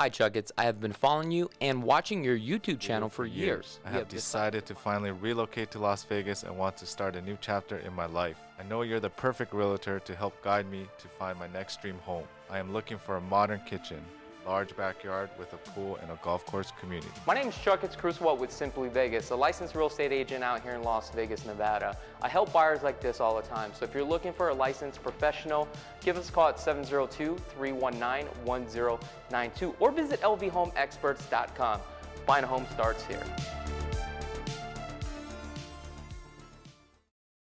Hi Chakits, I have been following you and watching your YouTube channel for years. I have decided to finally relocate to Las Vegas and want to start a new chapter in my life. I know you're the perfect realtor to help guide me to find my next dream home. I am looking for a modern kitchen, large backyard with a pool and a golf course community. My name is Chakits Krulsawat with Simply Vegas, a licensed real estate agent out here in Las Vegas, Nevada. I help buyers like this all the time, so if you're looking for a licensed professional, give us a call at 702-319-1092 or visit lvhomeexperts.com. Buying a home starts here.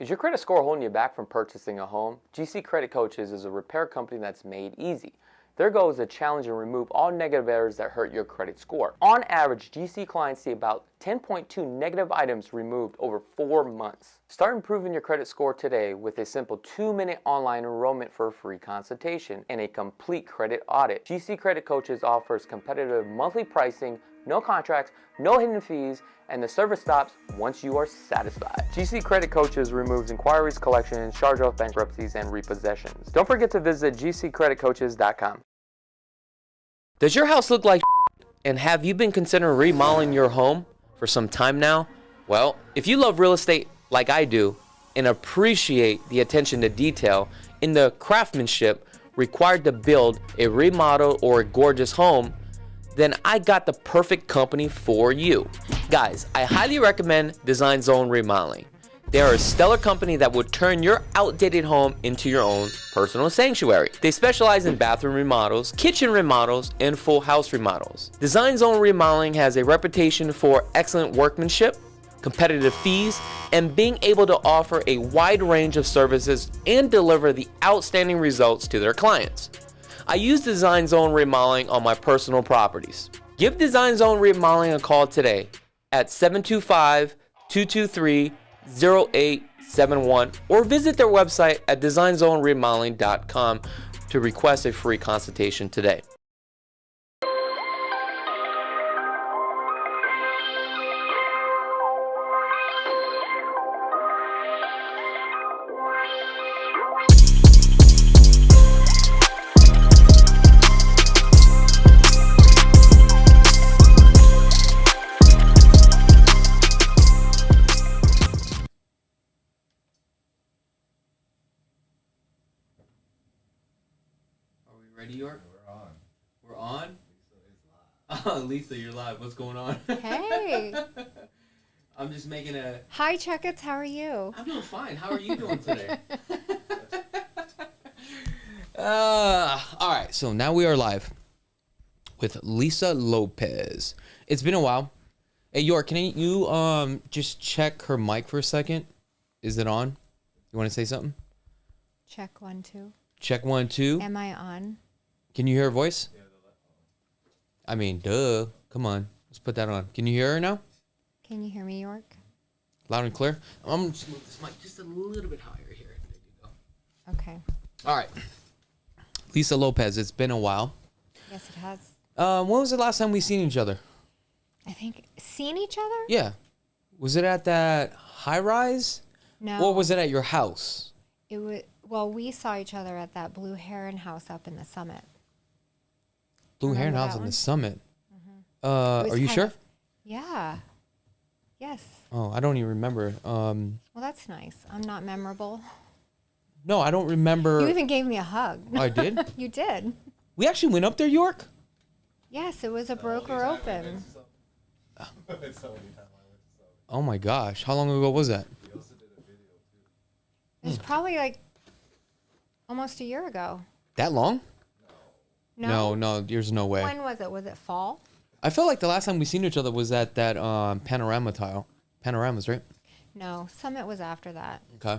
Is your credit score holding you back from purchasing a home? GC Credit Coaches is a repair company that's made easy. Their goal is to challenge and remove all negative errors that hurt your credit score. On average, GC clients see about 10.2 negative items removed over 4 months. Start improving your credit score today with a simple 2-minute online enrollment for a free consultation and a complete credit audit. GC Credit Coaches offers competitive monthly pricing, no contracts, no hidden fees, and the service stops once you are satisfied. GC Credit Coaches removes inquiries, collections, charge-off bankruptcies, and repossessions. Don't forget to visit gccreditcoaches.com. Does your house look like and have you been considering remodeling your home for some time now? Well, if you love real estate like I do and appreciate the attention to detail in the craftsmanship required to build a remodel or a gorgeous home, then I got the perfect company for you. Guys, I highly recommend Design Zone Remodeling. They are a stellar company that will turn your outdated home into your own personal sanctuary. They specialize in bathroom remodels, kitchen remodels, and full house remodels. Design Zone Remodeling has a reputation for excellent workmanship, competitive fees, and being able to offer a wide range of services and deliver the outstanding results to their clients. I use Design Zone Remodeling on my personal properties. Give Design Zone Remodeling a call today at 725-223-0871 or visit their website at designzoneremodeling.com to request a free consultation today. Ready, York? We're on. We're on? Lisa is live. Oh, Lisa, you're live. What's going on? Hey. I'm just making a... Hi, Chakits. How are you? I'm doing fine. How are you doing today? All right, so now we are live with Lisa Lopez. It's been a while. Hey, York, can you just check her mic for a second? Is it on? You want to say something? Check 1, 2. Check 1, 2. Am I on? Can you hear her voice? I mean, duh. Come on. Let's put that on. Can you hear her now? Can you hear me, York? Loud and clear? I'm going to move this mic just a little bit higher here. There you go. Okay. All right. Lisa Lopez, it's been a while. Yes, it has. When was the last time we seen each other? I think seen each other? Yeah. Was it at that high rise? No. Or was it at your house? It was. Well, we saw each other at that Blue Heron house up in the Summit. Blue Heron Remember House that in the one? Summit. It was Are you kind sure? of- yeah. Yes. Oh, I don't even remember. Well, that's nice. I'm not memorable. No, I don't remember. You even gave me a hug. Oh, I did? You did. We actually went up there, York? Yes, it was a broker open. It's the only time I went to Southern. Oh my gosh. How long ago was that? We also did a video too. It was probably like almost a year ago. That long? No. No, there's no way. When was it? Was it fall? I felt like the last time we seen each other was at that panorama tile. Panoramas, right? No, Summit was after that. Okay.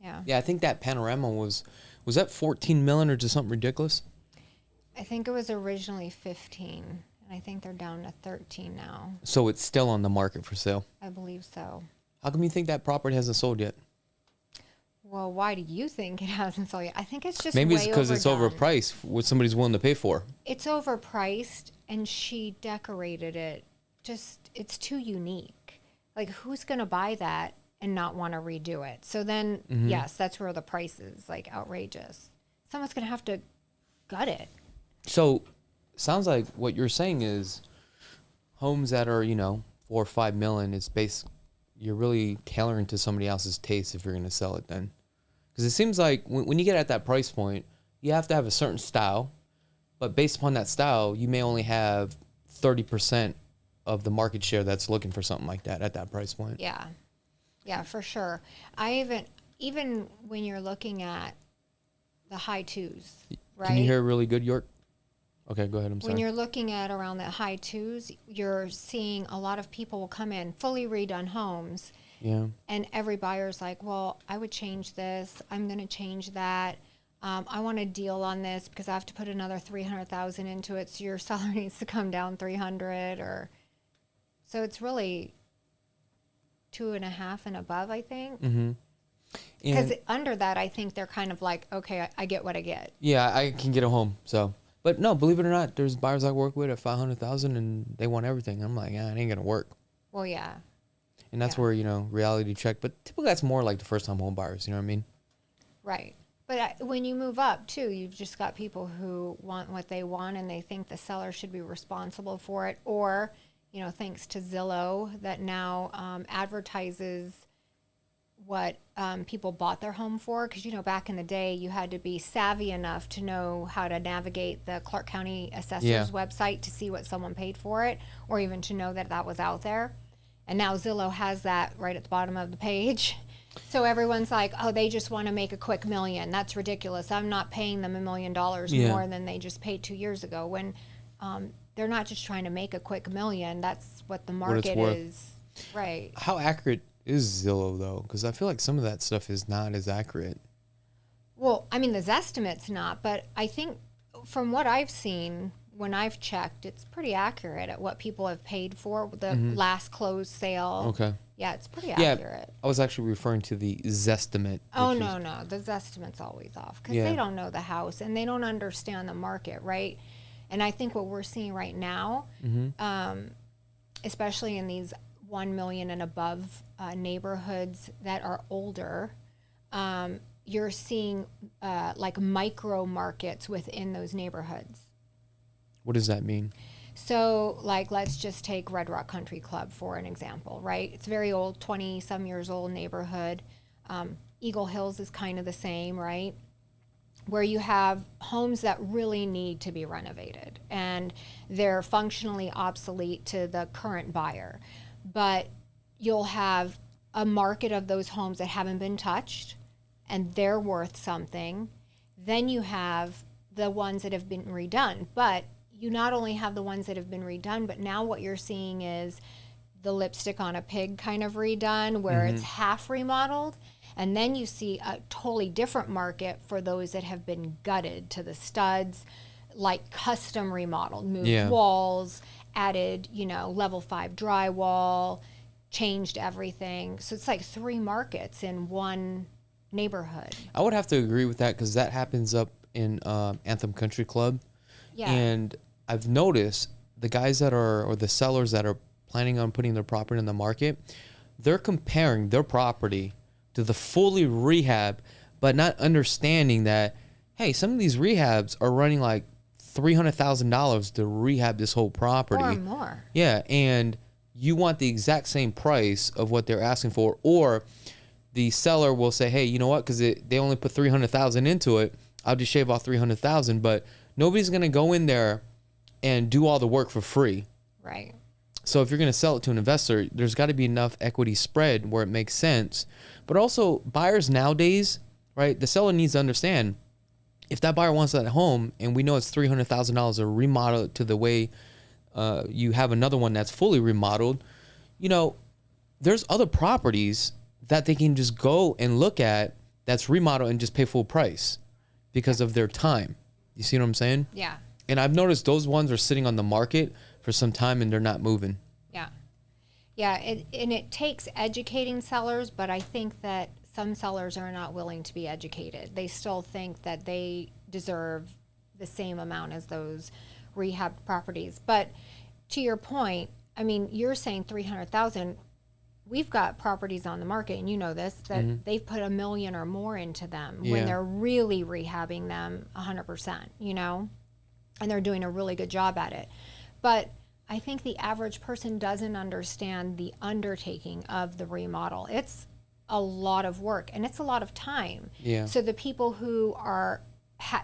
Yeah. Yeah, I think that panorama was that 14 million or just something ridiculous? I think it was originally 15, and I think they're down to 13 now. So it's still on the market for sale. I believe so. How come you think that property hasn't sold yet? Well, why do you think it hasn't sold yet? I think it's just Maybe it's way because it's overdone. overpriced for what somebody's willing to pay for. It's overpriced, and she decorated it. Just, it's too unique. Like, who's going to buy that and not want to redo it? So then, yes, that's where the price is, like, outrageous. Someone's going to have to gut it. So sounds like what you're saying is homes that are, 4 or 5 million, it's you're really tailoring to somebody else's taste if you're going to sell it then. Because it seems like when you get at that price point, you have to have a certain style, but based upon that style, you may only have 30% of the market share that's looking for something like that at that price point. Yeah. Yeah, for sure. Even when you're looking at the high twos, right? Can you hear really good, York? Okay, go ahead. I'm sorry. When you're looking at around the high twos, you're seeing a lot of people will come in fully redone homes. Yeah. And every buyer's like, well, I would change this. I'm going to change that. I want a deal on this because I have to put another $300,000 into it. So your seller needs to come down 300 or so it's really 2.5 and above, I think. Mm-hmm. Because under that, I think they're kind of like, okay, I get what I get. Yeah, I can get a home. So, but no, believe it or not, there's buyers I work with at $500,000 and they want everything. I'm like, yeah, it ain't gonna work. Well, yeah. And that's where reality check. But typically, that's more like the first time home buyers. You know what I mean? Right. But when you move up too, you've just got people who want what they want and they think the seller should be responsible for it, or thanks to Zillow that now advertises what people bought their home for. Because, back in the day, you had to be savvy enough to know how to navigate the Clark County Assessor's website to see what someone paid for it, or even to know that that was out there. And now Zillow has that right at the bottom of the page. So everyone's like, oh, they just want to make a quick $1 million. That's ridiculous. I'm not paying them $1 million more than they just paid 2 years ago. When they're not just trying to make a quick $1 million. That's what the market is. Right. How accurate is Zillow, though? Because I feel like some of that stuff is not as accurate. Well, I mean, the Zestimate's not, but I think from what I've seen, when I've checked, it's pretty accurate at what people have paid for the last closed sale. Okay. Yeah, it's pretty accurate. I was actually referring to the Zestimate. Oh, no. The Zestimate's always off because they don't know the house and they don't understand the market, right? And I think what we're seeing right now, especially in these 1 million and above neighborhoods that are older, you're seeing like micro markets within those neighborhoods. What does that mean? So, like, let's just take Red Rock Country Club for an example, right? It's very old, 20-some years old neighborhood. Eagle Hills is kind of the same, right? Where you have homes that really need to be renovated and they're functionally obsolete to the current buyer. But you'll have a market of those homes that haven't been touched and they're worth something. Then you have the ones that have been redone. But you not only have the ones that have been redone, but now what you're seeing is the lipstick on a pig kind of redone where it's half remodeled. And then you see a totally different market for those that have been gutted to the studs, like custom remodeled, moved walls, added, level 5 drywall, changed everything. So it's like 3 markets in one neighborhood. I would have to agree with that because that happens up in Anthem Country Club. Yeah. And I've noticed the guys that are, or the sellers that are planning on putting their property in the market, they're comparing their property to the fully rehab, but not understanding that, hey, some of these rehabs are running like $300,000 to rehab this whole property. Or more. Yeah, and you want the exact same price of what they're asking for, or the seller will say, hey, you know what, because they only put $300,000 into it, I'll just shave off $300,000, but nobody's going to go in there and do all the work for free. Right. So if you're going to sell it to an investor, there's got to be enough equity spread where it makes sense. But also buyers nowadays, right, the seller needs to understand if that buyer wants that home and we know it's $300,000 to remodel it to the way you have another one that's fully remodeled, there's other properties that they can just go and look at that's remodeled and just pay full price because of their time. You see what I'm saying? Yeah. And I've noticed those ones are sitting on the market for some time and they're not moving. Yeah. Yeah, and it takes educating sellers, but I think that some sellers are not willing to be educated. They still think that they deserve the same amount as those rehab properties. But to your point, I mean, you're saying $300,000. We've got properties on the market, and you know this, that they've put $1 million or more into them when they're really rehabbing them 100%, and they're doing a really good job at it. But I think the average person doesn't understand the undertaking of the remodel. It's a lot of work and it's a lot of time. Yeah. So the people who are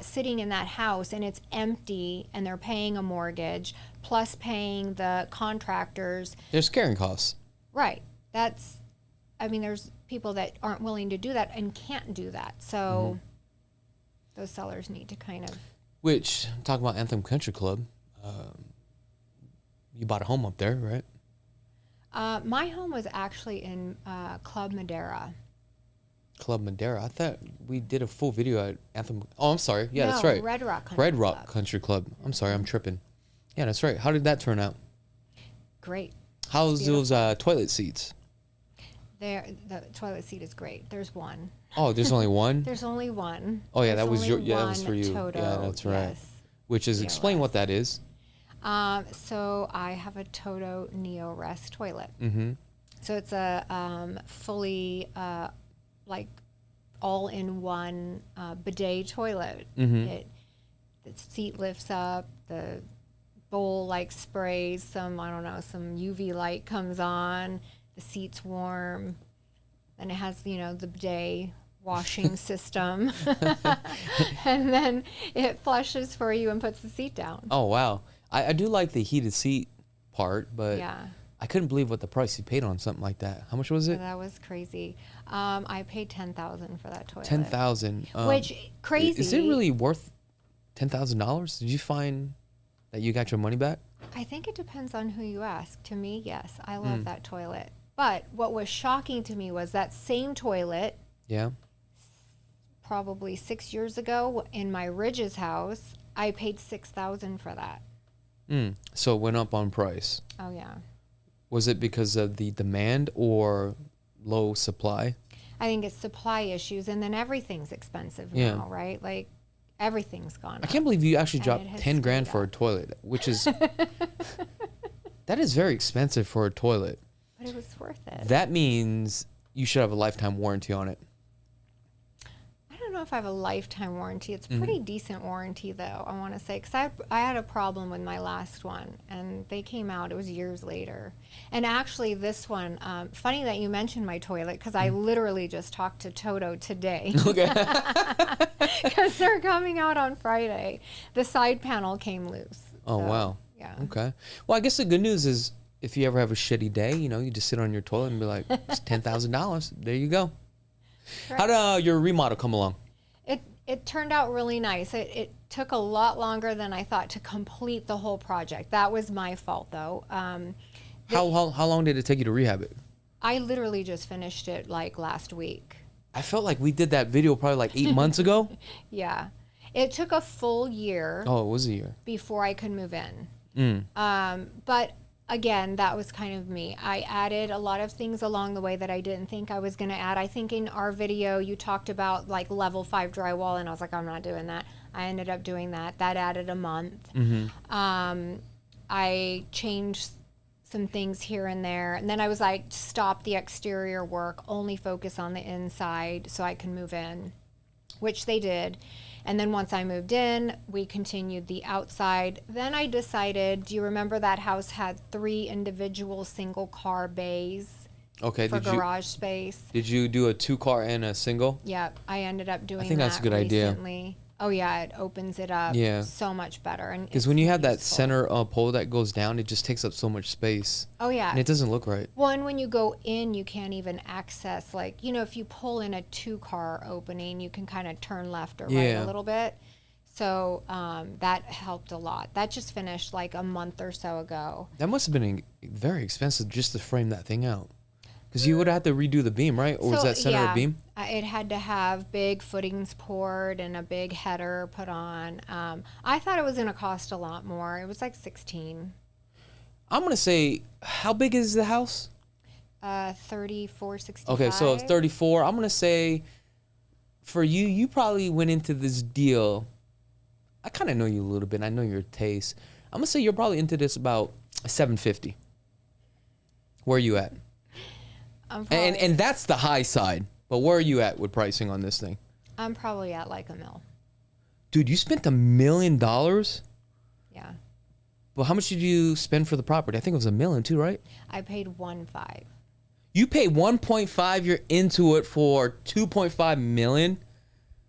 sitting in that house and it's empty and they're paying a mortgage plus paying the contractors. There's carrying costs. Right. There's people that aren't willing to do that and can't do that. So those sellers need to kind of. Which, talking about Anthem Country Club, you bought a home up there, right? My home was actually in Club Madeira. Club Madeira. I thought we did a full video at Anthem. Oh, I'm sorry. Yeah, No, that's right. Red Rock Country Red Rock Club. Country Club. I'm sorry, I'm tripping. Yeah, that's right. How did that turn out? Great. How's those toilet seats? The toilet seat is great. There's one. Oh, there's only one? There's only one. Oh, yeah, There's that was only that was for one you. Toto, Yeah, that's right. yes. Which is, explain what POS. that is. So I have a Toto Neo Rest toilet. Mm-hmm. So it's a fully like all-in-one bidet toilet. Mhm. The seat lifts up, the bowl like sprays some UV light comes on, the seat's warm, and it has the bidet washing system, and then it flushes for you and puts the seat down. Oh, wow. I do like the heated seat part, but Yeah. I couldn't believe what the price you paid on something like that. How much was it? That was crazy. I paid $10,000 for that toilet. 10,000. Which crazy. Is it really worth $10,000? Did you find that you got your money back? I think it depends on who you ask. To me, yes, I love that toilet. But what was shocking to me was that same toilet, Yeah. probably 6 years ago in my Ridge's house, I paid $6,000 for that. So it went up on price. Oh yeah. Was it because of the demand or low supply? I think it's supply issues, and then everything's expensive Yeah. now, right? Like everything's gone I up. can't believe you actually And dropped it has 10 grand stayed for a up. toilet, which is that is very expensive for a toilet. But it was worth it. That means you should have a lifetime warranty on it. I don't know if I have a lifetime warranty. It's pretty decent warranty, though, I want to say. Because I had a problem with my last one, and they came out. It was years later. And actually, this one, funny that you mentioned my toilet, because I literally just talked to Toto today. Okay. Because they're coming out on Friday. The side panel came loose. Oh, So, wow. Yeah. Okay. Well, I guess the good news is if you ever have a shitty day, you just sit on your toilet and be like, it's $10,000. There you go. How did your remodel come along? It turned out really nice. It took a lot longer than I thought to complete the whole project. That was my fault, though. How long did it take you to rehab it? I literally just finished it like last week. I felt like we did that video probably like 8 months ago. Yeah. It took a full year Oh, it was a year. before I could move in. But again, that was kind of me. I added a lot of things along the way that I didn't think I was going to add. I think in our video you talked about like level 5 drywall, and I was like, I'm not doing that. I ended up doing that. That added a month. I changed some things here and there, and then I was like, stop the exterior work, only focus on the inside so I can move in, which they did. And then once I moved in, we continued the outside. Then I decided, do you remember that house had 3 individual single car bays Okay. for garage space? Did you do a 2-car and a single? Yep, I ended up doing that think that's a good idea. recently. Oh yeah, it opens it up Yeah. so much better. And Because it's when you have that useful. center pole that goes down, it just takes up so much space. Oh yeah. And it doesn't look right. Well, and when you go in, you can't even access, like, if you pull in a 2-car opening, you can kind of turn left or right Yeah. a little bit. So that helped a lot. That just finished like a month or so ago. That must have been very expensive just to frame that thing out. Because you would have to redo the beam, right? Or was that center yeah, beam? It had to have big footings poured and a big header put on. I thought it was going to cost a lot more. It was like 16. I'm going to say, how big is the house? 3465. Okay, so it's 34. I'm going to say, for you probably went into this deal. I kind of know you a little bit. I know your taste. I'm going to say you're probably into this about $750. Where are you at? And that's the high side. But where are you at with pricing on this thing? I'm probably at like $1 million. Dude, you spent $1 million? Yeah. Well, how much did you spend for the property? I think it was $1 million too, right? I paid 1.5. You pay 1.5. You're into it for 2.5 million.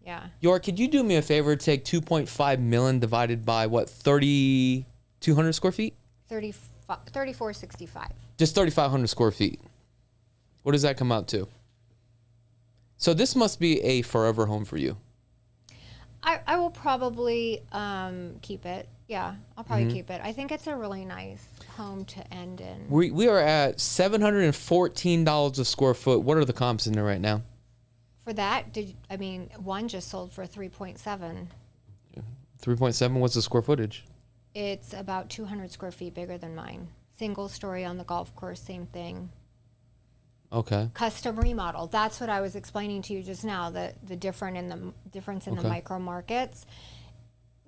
Yeah. York, could you do me a favor? Take 2.5 million divided by what? 3,200 square feet? 3465. Just 3,500 square feet. What does that come out to? So this must be a forever home for you. I will probably keep it. Yeah, I'll probably keep it. I think it's a really nice home to end in. We are at $714 a square foot. What are the comps in there right now? For that, one just sold for 3.7. 3.7. What's the square footage? It's about 200 square feet bigger than mine. Single story on the golf course, same thing. Okay. Custom remodel. That's what I was explaining to you just now. The difference in the micro markets.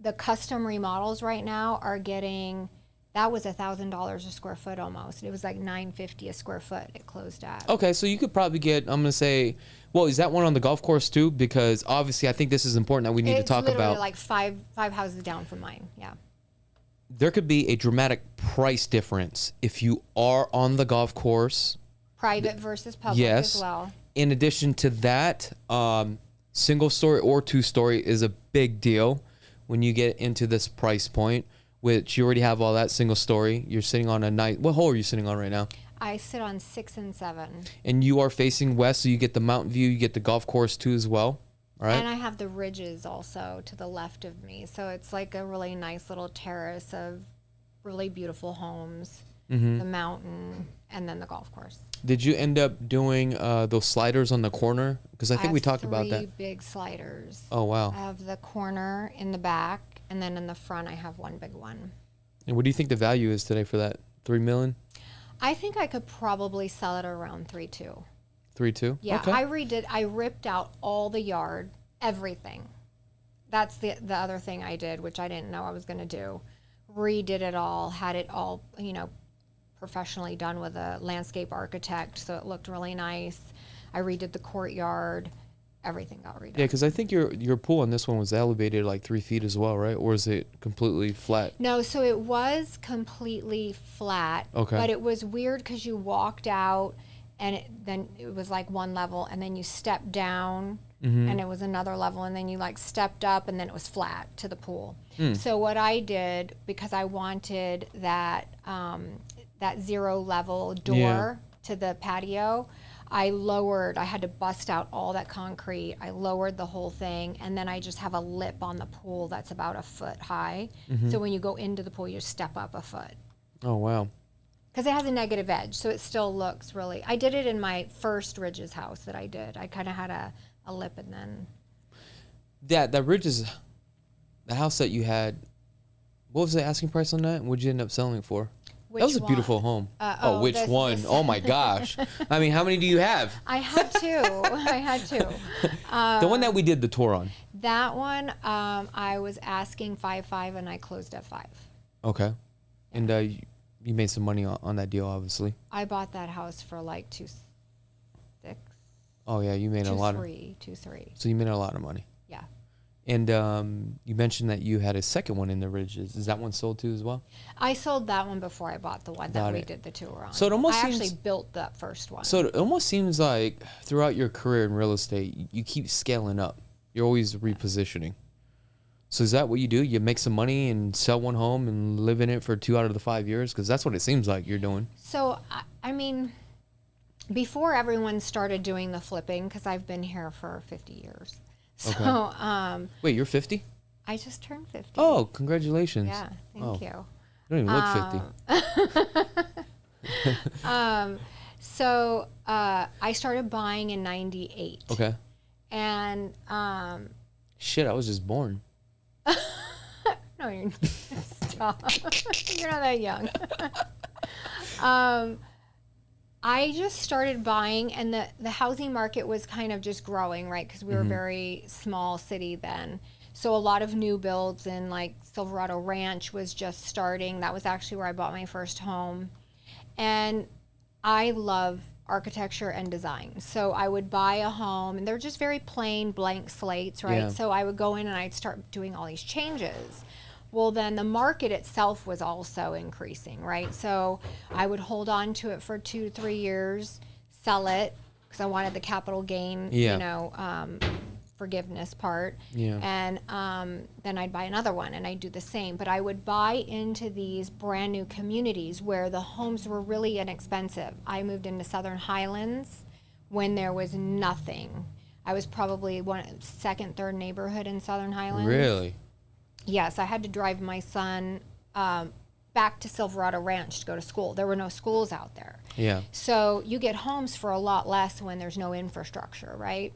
The custom remodels right now are getting. That was $1,000 a square foot almost. It was like $950 a square foot. It closed at. Okay, so you could probably get. I'm gonna say. Well, is that one on the golf course too? Because obviously, I think this is important that we need to talk It's literally about. like five houses down from mine. Yeah. There could be a dramatic price difference if you are on the golf course. Private versus public Yes. as well. In addition to that, single story or two story is a big deal when you get into this price point, which you already have all that single story. You're sitting on a nice. What hole are you sitting on right now? I sit on 6 and 7. And you are facing west, so you get the mountain view. You get the golf course too as well. All right. And I have the ridges also to the left of me. So it's like a really nice little terrace of really beautiful homes, the mountain, and then the golf course. Did you end up doing those sliders on the corner? Because I think we talked about that. 3 big sliders. Oh, wow. I have the corner in the back, and then in the front I have one big one. And what do you think the value is today for that? $3 million? I think I could probably sell it around 3.2. 3.2? Yeah, Okay. I ripped out all the yard, everything. That's the other thing I did, which I didn't know I was going to do. Redid it all, had it all, professionally done with a landscape architect, so it looked really nice. I redid the courtyard. Everything got redone. Yeah, because I think your pool on this one was elevated like 3 feet as well, right? Or is it completely flat? No, so it was completely flat. Okay. But it was weird because you walked out and then it was like one level, and then you stepped down and it was another level, and then you like stepped up and then it was flat to the pool. So what I did, because I wanted that 0 level door to the patio, I had to bust out all that concrete. I lowered the whole thing, and then I just have a lip on the pool that's about a foot high. So when you go into the pool, you step up a foot. Oh, wow. Because it has a negative edge, so it still looks really. I did it in my first Ridges house that I did. I kind of had a lip, and then. That Ridges, the house that you had, what was the asking price on that? What did you end up selling it for? Which That was a one? beautiful home. Which this- one? this- Oh my gosh. I mean, how many do you have? I had two. The one that we did the tour on. That one, I was asking 5.5, and I closed at 5. Okay. And you made some money on that deal, obviously. I bought that house for like 2.6. Oh yeah, you made a lot of. 2.3. So you made a lot of money. Yeah. And you mentioned that you had a second one in the Ridges. Is that one sold too as well? I sold that one before I bought the one that Got we it. did the tour on. So it almost I seems- actually built that first one. So it almost seems like throughout your career in real estate, you keep scaling up. You're always repositioning. So is that what you do? You make some money and sell one home and live in it for 2 out of the 5 years? Because that's what it seems like you're doing. So, I mean, before everyone started doing the flipping, because I've been here for 50 years. So, Okay. Wait, you're 50? I just turned 50. Oh, congratulations. Yeah, thank you. You don't even look 50. So, I started buying in 98. Okay. And, Shit, I was just born. no, you're stop. You're not that young. I just started buying, and the housing market was kind of just growing, right? Because we were a very small city then. So a lot of new builds in like Silverado Ranch was just starting. That was actually where I bought my first home. And I love architecture and design. So I would buy a home, and they're just very plain blank slates, right? Yeah. So I would go in and I'd start doing all these changes. Well, then the market itself was also increasing, right? So I would hold on to it for 2 to 3 years, sell it because I wanted the capital gain, forgiveness part. Yeah. And then I'd buy another one and I'd do the same. But I would buy into these brand new communities where the homes were really inexpensive. I moved into Southern Highlands when there was nothing. I was probably second, third neighborhood in Southern Highlands. Really? Yes, I had to drive my son back to Silverado Ranch to go to school. There were no schools out there. Yeah. So you get homes for a lot less when there's no infrastructure, right?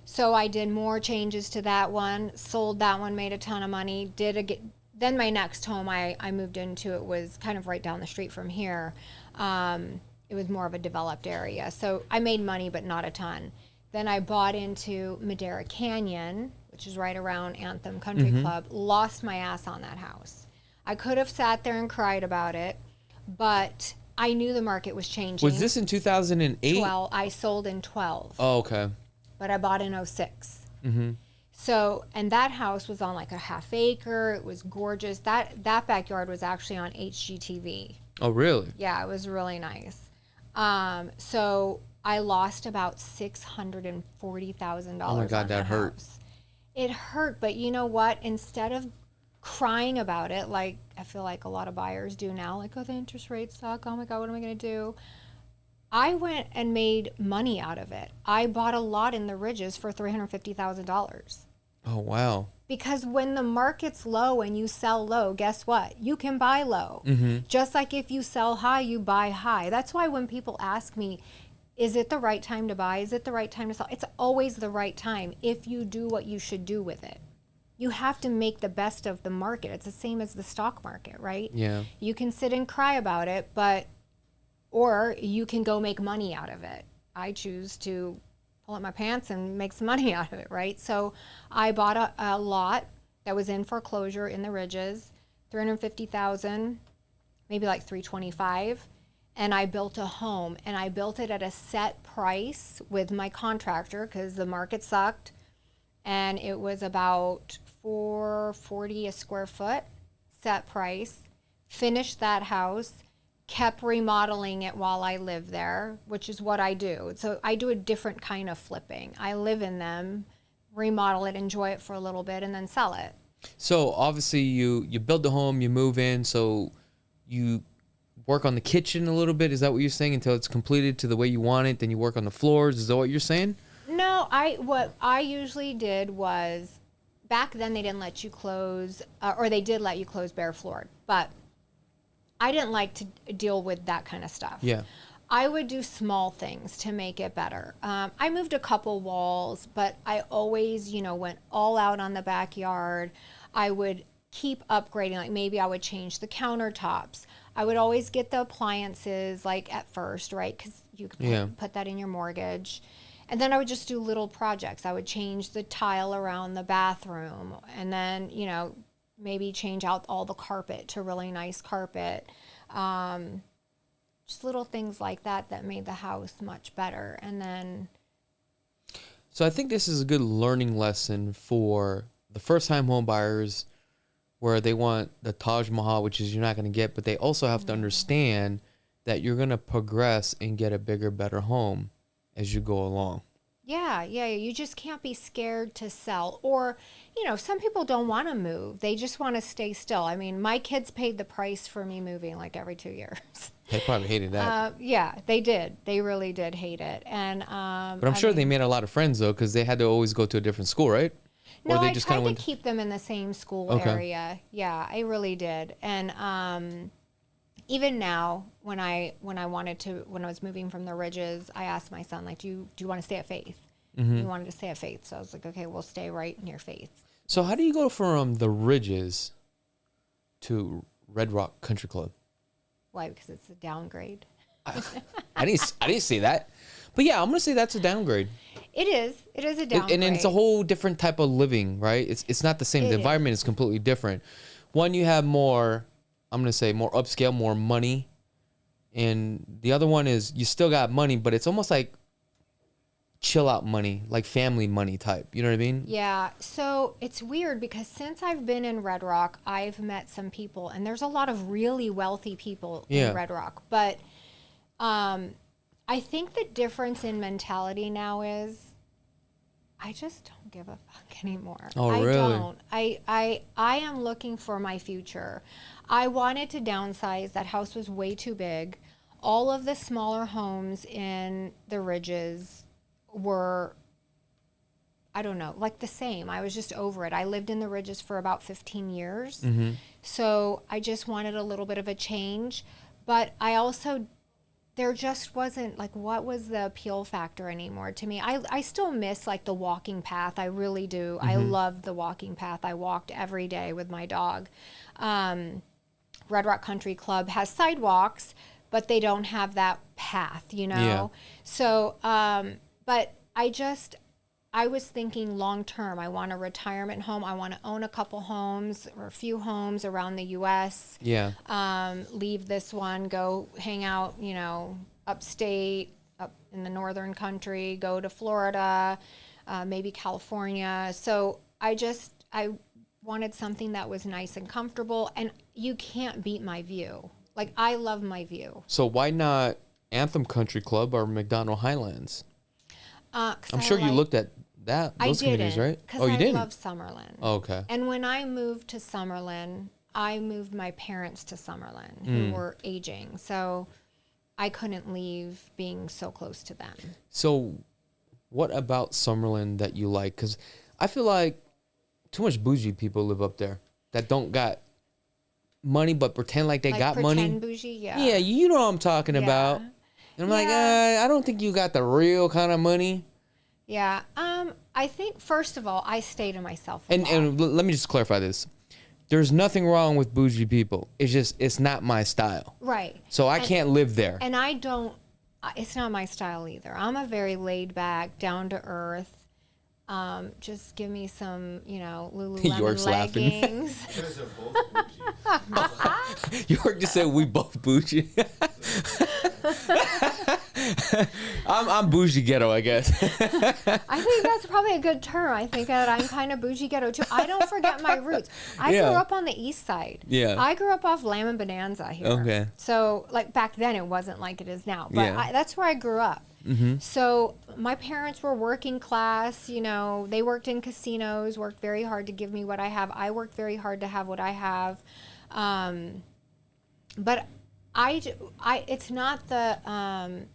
So I did more changes to that one, sold that one, made a ton of money. Then my next home I moved into, it was kind of right down the street from here. It was more of a developed area. So I made money, but not a ton. Then I bought into Madera Canyon, which is right around Anthem Country Club, lost my ass on that house. I could have sat there and cried about it, but I knew the market was changing. Was this in 2008? 12. I sold in 12. Oh, okay. But I bought in 06. So, and that house was on like a half acre. It was gorgeous. That backyard was actually on HGTV. Oh, really? Yeah, it was really nice. So I lost about $640,000. Oh my God, that hurt. House. It hurt, but you know what? Instead of crying about it, like I feel like a lot of buyers do now, like, oh, the interest rates suck. Oh my God, what am I going to do? I went and made money out of it. I bought a lot in the Ridges for $350,000. Oh, wow. Because when the market's low and you sell low, guess what? You can buy low. Just like if you sell high, you buy high. That's why when people ask me, is it the right time to buy? Is it the right time to sell? It's always the right time if you do what you should do with it. You have to make the best of the market. It's the same as the stock market, right? Yeah. You can sit and cry about it, or you can go make money out of it. I choose to pull up my pants and make some money out of it, right? So I bought a lot that was in foreclosure in the Ridges, $350,000, maybe like $325,000, and I built a home, and I built it at a set price with my contractor because the market sucked, and it was about $440 a square foot, set price. Finished that house, kept remodeling it while I lived there, which is what I do. So I do a different kind of flipping. I live in them, remodel it, enjoy it for a little bit, and then sell it. So obviously you build the home, you move in, so you work on the kitchen a little bit. Is that what you're saying? Until it's completed to the way you want it, then you work on the floors. Is that what you're saying? No, what I usually did was, back then they didn't let you close, or they did let you close bare floored, but I didn't like to deal with that kind of stuff. Yeah. I would do small things to make it better. I moved a couple walls, but I always, went all out on the backyard. I would keep upgrading, like maybe I would change the countertops. I would always get the appliances, like at first, right? Because you could put that in your mortgage. And then I would just do little projects. I would change the tile around the bathroom, and then, maybe change out all the carpet to really nice carpet. Just little things like that made the house much better. And then... So I think this is a good learning lesson for the first-time home buyers where they want the Taj Mahal, which is you're not going to get, but they also have to understand that you're going to progress and get a bigger, better home as you go along. Yeah. You just can't be scared to sell. Or, some people don't want to move. They just want to stay still. I mean, my kids paid the price for me moving like every 2 years. They probably hated that. Yeah, they did. They really did hate it. And but I'm sure they made a lot of friends, though, because they had to always go to a different school, right? No, or they I just tried to keep them in the same school area. Yeah, I really did. And even now, when I was moving from the Ridges, I asked my son, like, do you want to stay at Faith? He wanted to stay at Faith. So I was like, okay, we'll stay right near Faith. So how do you go from the Ridges to Red Rock Country Club? Why? Because it's a downgrade. I didn't say that. But yeah, I'm going to say that's a downgrade. It is. It is a downgrade. And it's a whole different type of living, right? It's not the same. The environment is completely different. One, you have more, I'm going to say more upscale, more money. And the other one is you still got money, but it's almost like chill out money, like family money type. You know what I mean? Yeah. So it's weird because since I've been in Red Rock, I've met some people, and there's a lot of really wealthy people in Red Rock. But I think the difference in mentality now is I just don't give a fuck anymore. Oh, I really? don't. I am looking for my future. I wanted to downsize. That house was way too big. All of the smaller homes in the Ridges were, I don't know, like the same. I was just over it. I lived in the Ridges for about 15 years. Mm-hmm. So I just wanted a little bit of a change. But I also, there just wasn't, like, what was the appeal factor anymore to me? I still miss, like, the walking path. I really do. I love the walking path. I walked every day with my dog. Red Rock Country Club has sidewalks, but they don't have that path, you know? Yeah. So, but I was thinking long term. I want a retirement home. I want to own a couple homes or a few homes around the U.S. Yeah. Leave this one, go hang out, you know, upstate, up in the northern country, go to Florida, maybe California. So I wanted something that was nice and comfortable, and you can't beat my view. Like, I love my view. So why not Anthem Country Club or McDonald Highlands? I'm sure you looked at those communities, right? Because Oh, you I didn't? love Summerlin. Oh, okay. And when I moved to Summerlin, I moved my parents to Summerlin, who were aging. So I couldn't leave being so close to them. So what about Summerlin that you like? Because I feel like too much bougie people live up there that don't got money but pretend like they got money. Pretend bougie, yeah. Yeah, you know what I'm talking about. And I'm like, I don't think you got the real kind of money. Yeah. I think, first of all, I stay to myself a lot. And let me just clarify this. There's nothing wrong with bougie people. It's just, it's not my style. Right. So I can't live there. And I don't, it's not my style either. I'm a very laid back, down to earth. Just give me some, you know, Lululemon York's laughing. leggings. You guys are both bougie. York just said we both bougie. I'm bougie ghetto, I guess. I think that's probably a good term. I think that I'm kind of bougie ghetto too. I don't forget my roots. I Yeah. grew up on the east side. Yeah. I grew up off Lamb and Bonanza here. Okay. So, like, back then it wasn't like it is now. But Yeah. that's where I grew up. Mm-hmm. So my parents were working class, you know, they worked in casinos, worked very hard to give me what I have. I worked very hard to have what I have. But it's not the,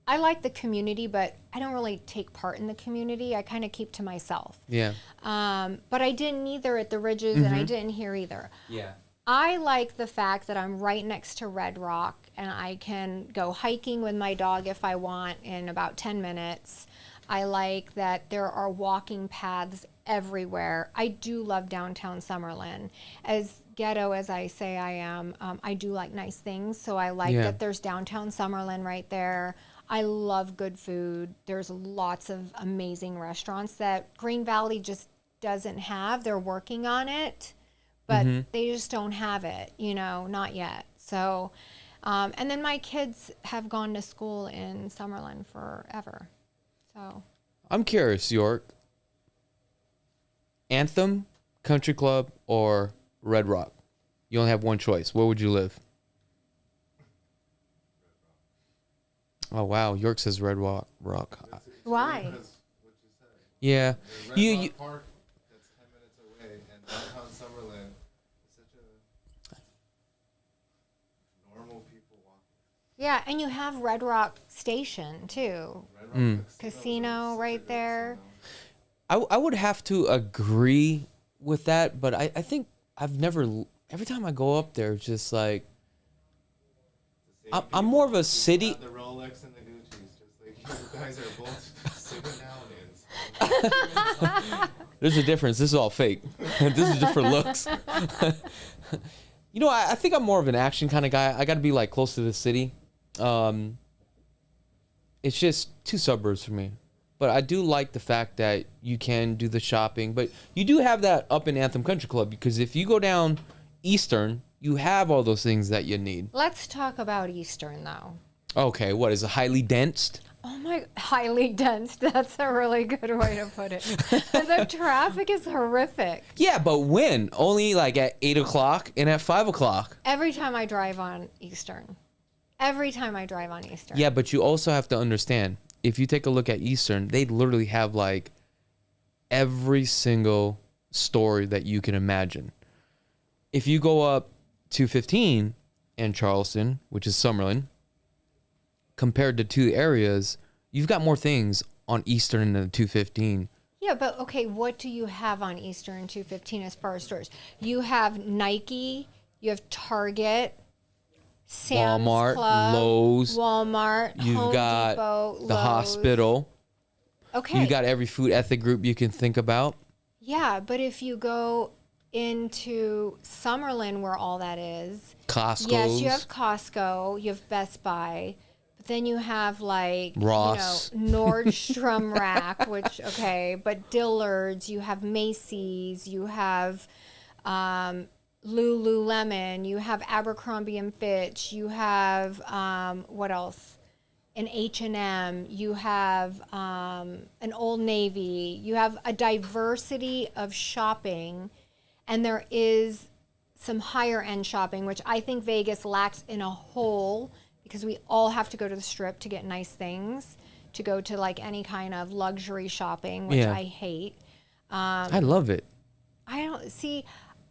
I like the community, but I don't really take part in the community. I kind of keep to myself. Yeah. But I didn't either at the Ridges, and I didn't here either. Yeah. I like the fact that I'm right next to Red Rock, and I can go hiking with my dog if I want in about 10 minutes. I like that there are walking paths everywhere. I do love downtown Summerlin. As ghetto as I say I am, I do like nice things, so I like that there's downtown Summerlin right there. I love good food. There's lots of amazing restaurants that Green Valley just doesn't have. They're working on it, but they just don't have it, you know, not yet. So, and then my kids have gone to school in Summerlin forever. So I'm curious, York. Anthem Country Club or Red Rock? You only have one choice. Where would you live? Oh wow, York says Red Rock. why? Yeah, you Park, that's 10 minutes away, and downtown Summerlin is such a normal people walking. Yeah, and you have Red Rock Station too. Red Rock Casino right there. I would have to agree with that, but I think I've never. Every time I go up there, it's just like I'm more of a city. The Rolex and the Gucci's, just like you guys are both sitting down in. There's a difference. This is all fake. This is just for looks. You know, I think I'm more of an action kind of guy. I got to be like close to the city. It's just 2 suburbs for me. But I do like the fact that you can do the shopping. But you do have that up in Anthem Country Club, because if you go down Eastern, you have all those things that you need. Let's talk about Eastern though. Okay, what is it, highly dense? Oh my, highly dense. That's a really good way to put it. The traffic is horrific. Yeah, but when? Only like at 8 o'clock and at 5 o'clock. Every time I drive on Eastern. Every time I drive on Eastern. Yeah, but you also have to understand, if you take a look at Eastern, they literally have like every single store that you can imagine. If you go up 215 in Charleston, which is Summerlin, compared to two areas, you've got more things on Eastern than 215. Yeah, but okay, what do you have on Eastern 215 as far as stores? You have Nike, you have Target, Sam's Walmart, Club, Lowe's, Walmart, you've Home got Depot, the Lowe's. hospital. Okay. You got every food ethic group you can think about. Yeah, but if you go into Summerlin where all that is, Costco's. yes, you have Costco, you have Best Buy, but then you have like Ross. you know, Nordstrom Rack, which okay, but Dillard's, you have Macy's, you have Lululemon, you have Abercrombie and Fitch, you have what else? An H&M, you have an Old Navy, you have a diversity of shopping, and there is some higher end shopping, which I think Vegas lacks in a whole, because we all have to go to the Strip to get nice things, to go to like any kind of luxury shopping, which Yeah. I hate. I love it. I don't see.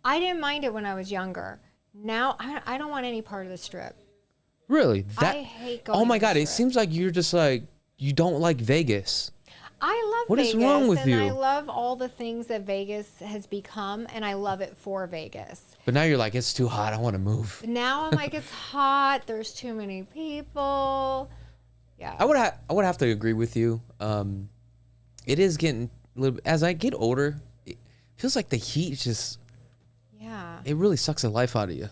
I didn't mind it when I was younger. Now I don't want any part of the Strip. Really? I hate going Oh my to the God, it Strip. seems like you're just like, you don't like Vegas. I love What is Vegas. wrong with and you? I love all the things that Vegas has become, and I love it for Vegas. But now you're like, it's too hot. I want to move. Now I'm like, it's hot. There's too many people. Yeah. I would have to agree with you. It is getting a little. As I get older, it feels like the heat just. Yeah. It really sucks the life out of you.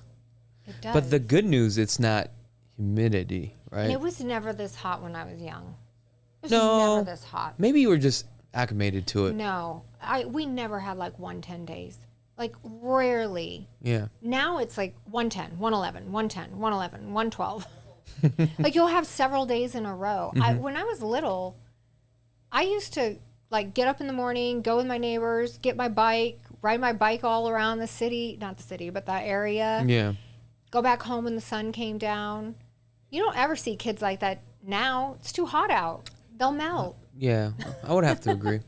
It does. But the good news, it's not humidity, right? And it was never this hot when I was young. It was No. never this hot. Maybe you were just acclimated to it. No. We never had like 110 days. Like rarely. Yeah. Now it's like 110, 111, 110, 111, 112. Like you'll have several days in a row. When I was little, I used to like get up in the morning, go with my neighbors, get my bike, ride my bike all around the city, not the city, but that area. Yeah. Go back home when the sun came down. You don't ever see kids like that now. It's too hot out. They'll melt. Yeah. I would have to agree.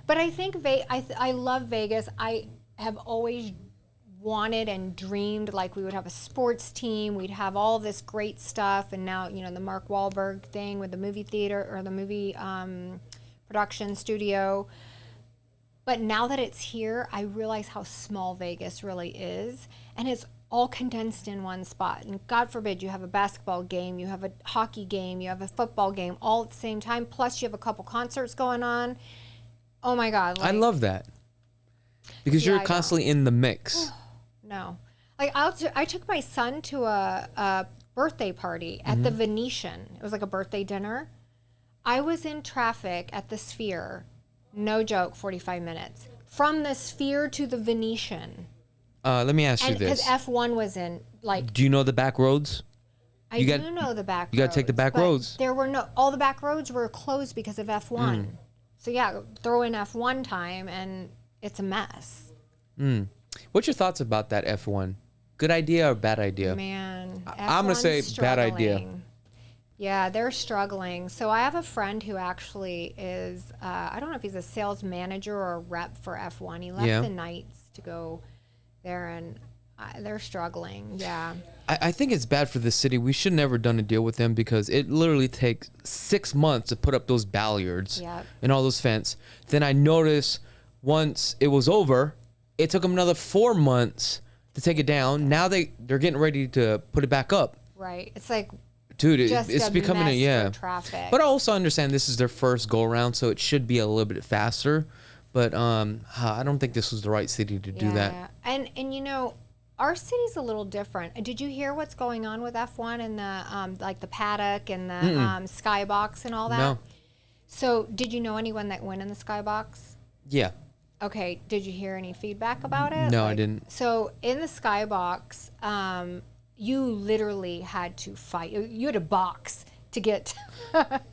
But I think I love Vegas. I have always wanted and dreamed like we would have a sports team. We'd have all this great stuff. And now, you know, the Mark Wahlberg thing with the movie theater or the movie production studio. But now that it's here, I realize how small Vegas really is. And it's all condensed in one spot. And God forbid you have a basketball game, you have a hockey game, you have a football game all at the same time. Plus you have a couple concerts going on. Oh my God. I love that. Because Yeah, you're I constantly in the mix. No. Like I took my son to a birthday party at the Venetian. It was like a birthday dinner. I was in traffic at the Sphere, no joke, 45 minutes. From the Sphere to the Venetian. Let me ask you And because this. F1 was in, like, Do you know the back roads? I You do got- know the back roads. you gotta take the back but roads. There were all the back roads were closed because of F1. So yeah, throw in F1 time and it's a mess. What's your thoughts about that F1? Good idea or bad idea? Man, I'm gonna say F1's bad idea. struggling. Yeah, they're struggling. So I have a friend who actually is, I don't know if he's a sales manager or a rep for F1. He left Yeah. the Knights to go there, and they're struggling. Yeah. I think it's bad for the city. We should never done a deal with them because it literally takes 6 months to put up those balliards Yep. and all those fence. Then I noticed once it was over, it took them another 4 months to take it down. Now they're getting ready to put it back up. Right. It's like Dude, just it's a becoming mess yeah. for traffic. But I also understand this is their first go around, so it should be a little bit faster. But I don't think this was the right city to do that. And you know, our city's a little different. Did you hear what's going on with F1 and the like the paddock and the skybox and all that? No. So, did you know anyone that went in the skybox? Yeah. Okay, did you hear any feedback about it? No, I didn't. So, in the skybox, you literally had to fight. You had a box to get.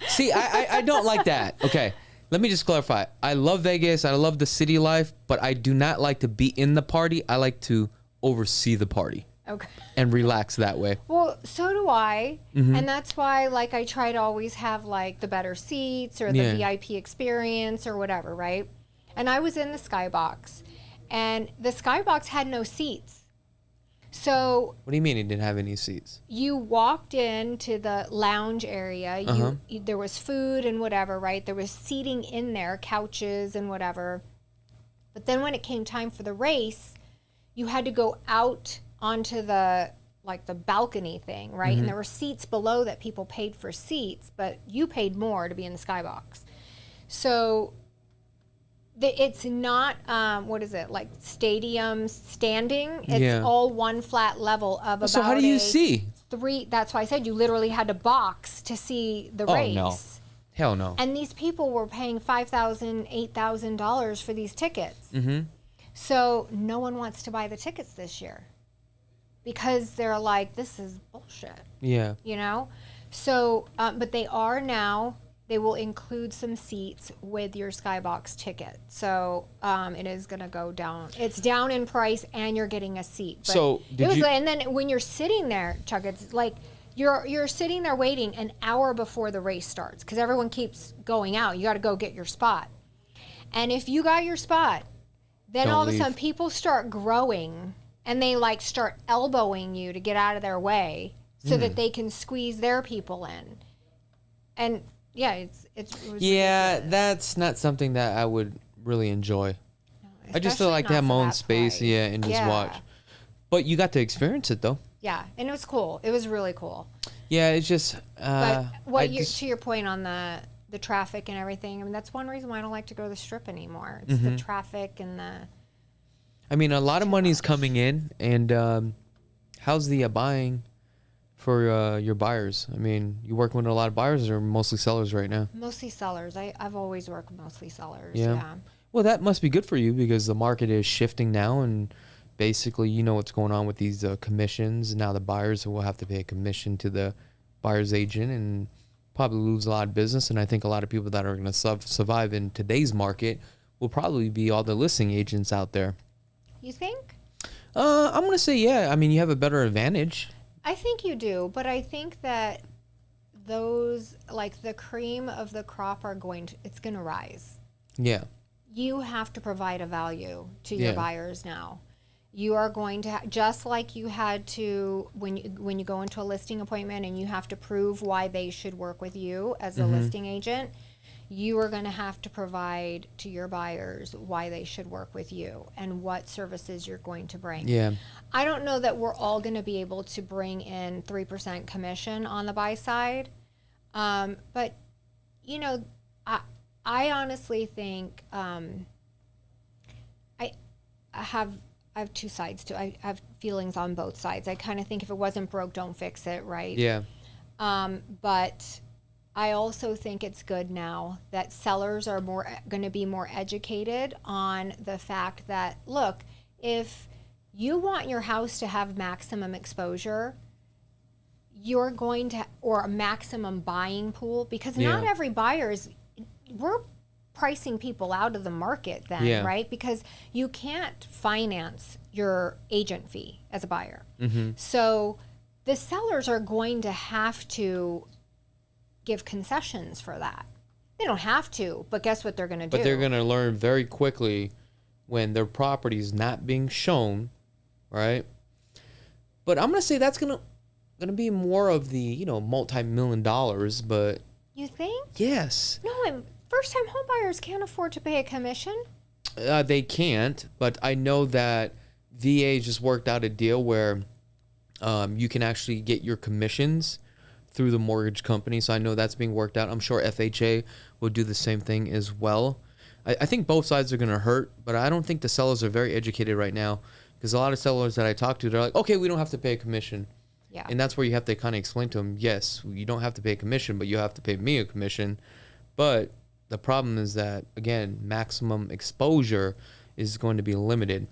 See, I don't like that. Okay, let me just clarify. I love Vegas. I love the city life, but I do not like to be in the party. I like to oversee the party. Okay. And relax that way. Well, so do I. And that's why, like, I try to always have, like, the better seats or the VIP experience or whatever, right? And I was in the Skybox, and the Skybox had no seats. So What do you mean it didn't have any seats? you walked into the lounge area. There was food and whatever, right? There was seating in there, couches and whatever. But then when it came time for the race, you had to go out onto the balcony thing, right? And there were seats below that people paid for seats, but you paid more to be in the Skybox. So it's not what is it, like stadium standing? It's all one flat level of about. So how do you see? That's why I said you literally had to box to see the race. No. Hell no. And these people were paying $5,000, $8,000 for these tickets. So no one wants to buy the tickets this year because they're like, this is bullshit. Yeah. You know? So, but they are now, they will include some seats with your Skybox ticket. So it is going to go down. It's down in price and you're getting a seat. But So and then when you're sitting there, Chuck, it's like you're sitting there waiting an hour before the race starts because everyone keeps going out. You got to go get your spot. And if you got your spot, then all of a sudden people start growing and they like start elbowing you to get out of their way so that they can squeeze their people in. And yeah, it was ridiculous. That's not something that I would really enjoy. No, I just feel especially like to not have my for own that space, price. and just watch. But you got to experience it though. Yeah, and it was cool. It was really cool. Yeah, it's just. But to your point on the traffic and everything, I mean, that's one reason why I don't like to go to the Strip anymore. It's the traffic and the. I mean, a lot of money's coming in, and how's the buying for your buyers? I mean, you working with a lot of buyers or mostly sellers right now? Mostly sellers. I've always worked with mostly sellers. Yeah. Yeah. Well, that must be good for you because the market is shifting now, and basically, you know what's going on with these commissions. Now the buyers will have to pay a commission to the buyer's agent and probably lose a lot of business. And I think a lot of people that are going to survive in today's market will probably be all the listing agents out there. You think? I'm going to say, yeah. I mean, you have a better advantage. I think you do, but I think that those, like the cream of the crop it's going to rise. Yeah. You have to provide a value to your buyers now. You are going to, just like you had to when you go into a listing appointment and you have to prove why they should work with you as a listing agent, you are going to have to provide to your buyers why they should work with you and what services you're going to bring. Yeah. I don't know that we're all going to be able to bring in 3% commission on the buy side. But, you know, I honestly think I have two sides to I have feelings on both sides. I kind of think if it wasn't broke, don't fix it, right? Yeah. But I also think it's good now that sellers are going to be more educated on the fact that, look, if you want your house to have maximum exposure, you're going to, or a maximum buying pool, because not every buyer is, we're pricing people out of the market then, right? Because you can't finance your agent fee as a buyer. So the sellers are going to have to give concessions for that. They don't have to, but guess what they're going to do? But they're going to learn very quickly when their property is not being shown, right? But I'm going to say that's going to be more of the, you know, multi-million dollars, but you think? Yes. No, first-time home buyers can't afford to pay a commission. They can't, but I know that VA just worked out a deal where you can actually get your commissions through the mortgage company. So I know that's being worked out. I'm sure FHA will do the same thing as well. I think both sides are going to hurt, but I don't think the sellers are very educated right now, because a lot of sellers that I talk to, they're like, okay, we don't have to pay a commission. Yeah. And that's where you have to kind of explain to them, yes, you don't have to pay a commission, but you have to pay me a commission. But the problem is that, again, maximum exposure is going to be limited.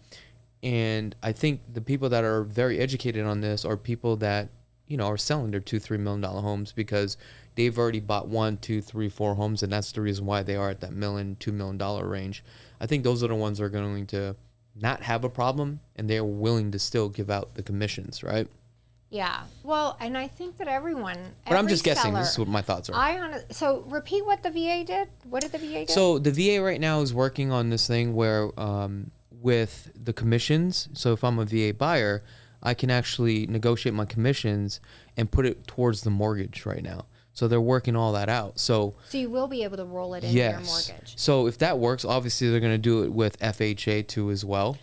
And I think the people that are very educated on this are people that, you know, are selling their $2-3 million homes, because they've already bought 1, 2, 3, 4 homes, and that's the reason why they are at that $1 million, $2 million range. I think those are the ones that are going to not have a problem, and they're willing to still give out the commissions, right? Yeah. Well, and I think that but I'm just guessing. This is what my thoughts are. So repeat what the VA did. What did the VA do? So the VA right now is working on this thing where with the commissions. So if I'm a VA buyer, I can actually negotiate my commissions and put it towards the mortgage right now. So they're working all that out. So you will be able to roll it into your mortgage. So if that works, obviously they're going to do it with FHA too as well.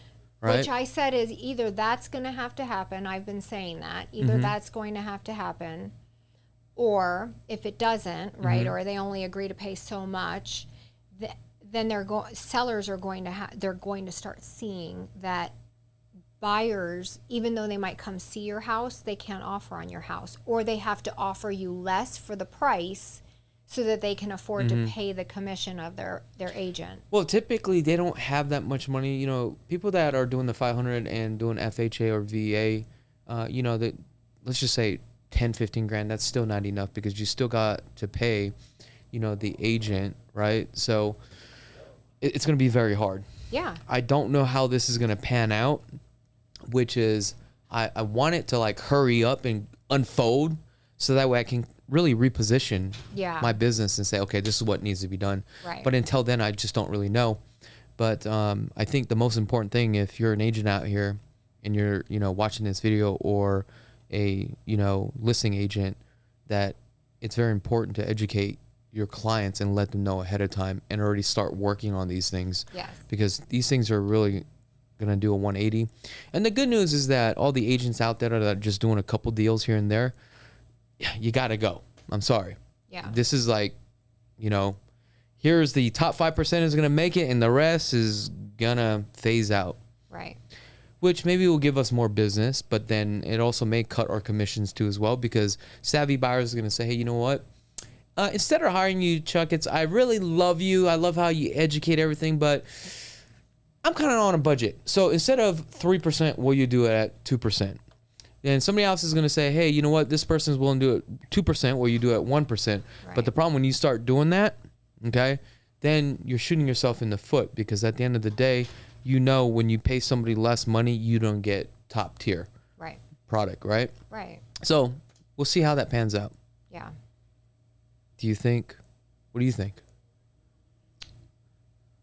Right. Which I said is either that's going to have to happen. I've been saying that. Either that's going to have to happen, or if it doesn't, right, or they only agree to pay so much, then sellers are going to they're going to start seeing that buyers, even though they might come see your house, they can't offer on your house, or they have to offer you less for the price so that they can afford to pay the commission of their agent. Well, typically they don't have that much money. You know, people that are doing the 500 and doing FHA or VA, you know, that let's just say 10, 15 grand, that's still not enough because you still got to pay, you know, the agent, right? So it's going to be very hard. Yeah. I don't know how this is going to pan out, which is I want it to like hurry up and unfold so that way I can really reposition my business and say, okay, this is what needs to be done. Right. But until then, I just don't really know. But I think the most important thing, if you're an agent out here and you're, you know, watching this video, or a, you know, listing agent, that it's very important to educate your clients and let them know ahead of time and already start working on these things. Yes. Because these things are really going to do a 180. And the good news is that all the agents out there that are just doing a couple deals here and there, you got to go. I'm sorry. Yeah. This is like, you know, here's the top 5% is going to make it and the rest is going to phase out. Right. Which maybe will give us more business, but then it also may cut our commissions too as well, because savvy buyers are going to say, hey, you know what? Instead of hiring you, Chakits, I really love you. I love how you educate everything, but I'm kind of on a budget. So instead of 3%, will you do it at 2%? And somebody else is going to say, hey, you know what? This person is willing to do it 2%, will you do it at 1%? Right. But the problem when you start doing that, okay, then you're shooting yourself in the foot, because at the end of the day, you know, when you pay somebody less money, you don't get top tier product, right? Right. So we'll see how that pans out. Yeah. What do you think?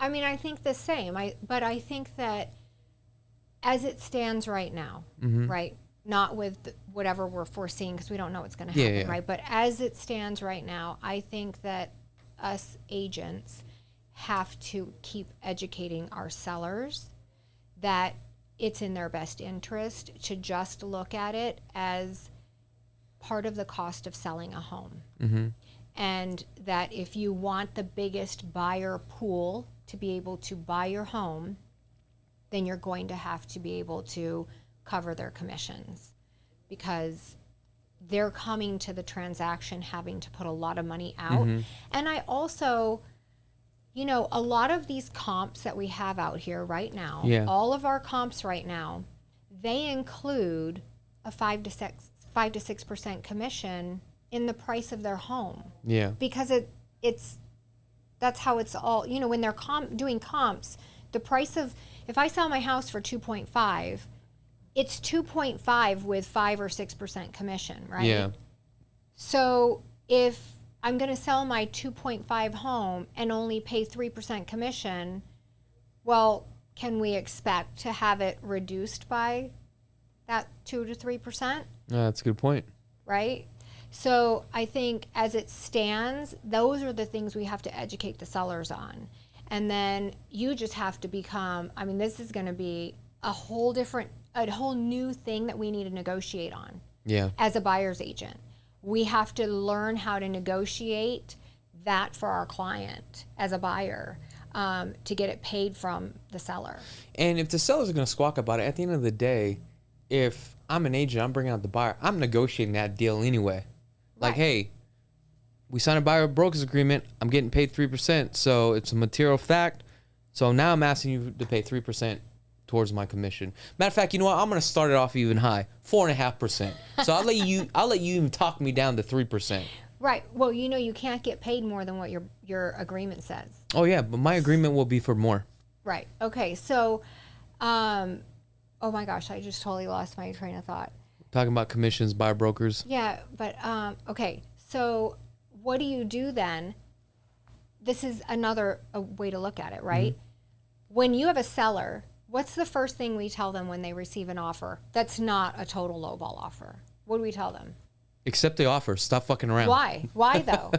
I mean, I think the same. But I think that as it stands right now, right? Not with whatever we're foreseeing, because we don't know what's going to happen, right? But as it stands right now, I think that us agents have to keep educating our sellers that it's in their best interest to just look at it as part of the cost of selling a home. And that if you want the biggest buyer pool to be able to buy your home, then you're going to have to be able to cover their commissions, because they're coming to the transaction having to put a lot of money out. And I also, you know, a lot of these comps that we have out here right now, all of our comps right now, they include a 5 to 6% commission in the price of their home. Yeah. Because that's how it's all, you know, when they're doing comps, the price of, if I sell my house for 2.5, it's 2.5 with 5 or 6% commission, right? Yeah. So if I'm going to sell my 2.5 home and only pay 3% commission, well, can we expect to have it reduced by that 2 to 3%? That's a good point. Right? So I think as it stands, those are the things we have to educate the sellers on. And then you just have to become, I mean, this is going to be a whole new thing that we need to negotiate on. Yeah. As a buyer's agent, we have to learn how to negotiate that for our client as a buyer, to get it paid from the seller. And if the seller's going to squawk about it, at the end of the day, if I'm an agent, I'm bringing out the buyer, I'm negotiating that deal anyway. Like, hey, we signed a buyer broker's agreement. I'm getting paid 3%, so it's a material fact. So now I'm asking you to pay 3% towards my commission. Matter of fact, you know what? I'm going to start it off even high, 4.5%. So I'll let you even talk me down to 3%. Right. Well, you can't get paid more than what your agreement says. Oh yeah, but my agreement will be for more. Right. Okay. So, oh my gosh, I just totally lost my train of thought. Talking about commissions, buyer brokers. Yeah, but okay. So, what do you do then? This is another way to look at it, right? When you have a seller, what's the first thing we tell them when they receive an offer that's not a total lowball offer? What do we tell them? Accept the offer. Stop fucking around. Why? Why though?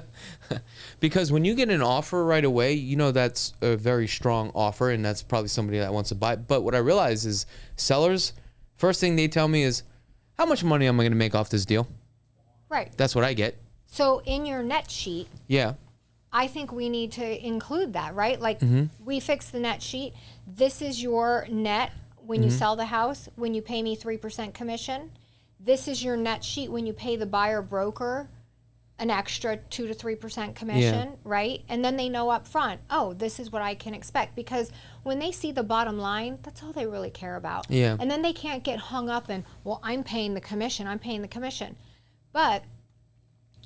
Because when you get an offer right away, that's a very strong offer, and that's probably somebody that wants to buy. But what I realize is sellers, first thing they tell me is, how much money am I going to make off this deal? Right. That's what I get. So in your net sheet, Yeah. I think we need to include that, right? Like we fix the net sheet. This is your net when you sell the house, when you pay me 3% commission. This is your net sheet when you pay the buyer broker an extra 2 to 3% commission, right? And then they know up front, oh, this is what I can expect. Because when they see the bottom line, that's all they really care about. Yeah. And then they can't get hung up in, well, I'm paying the commission. But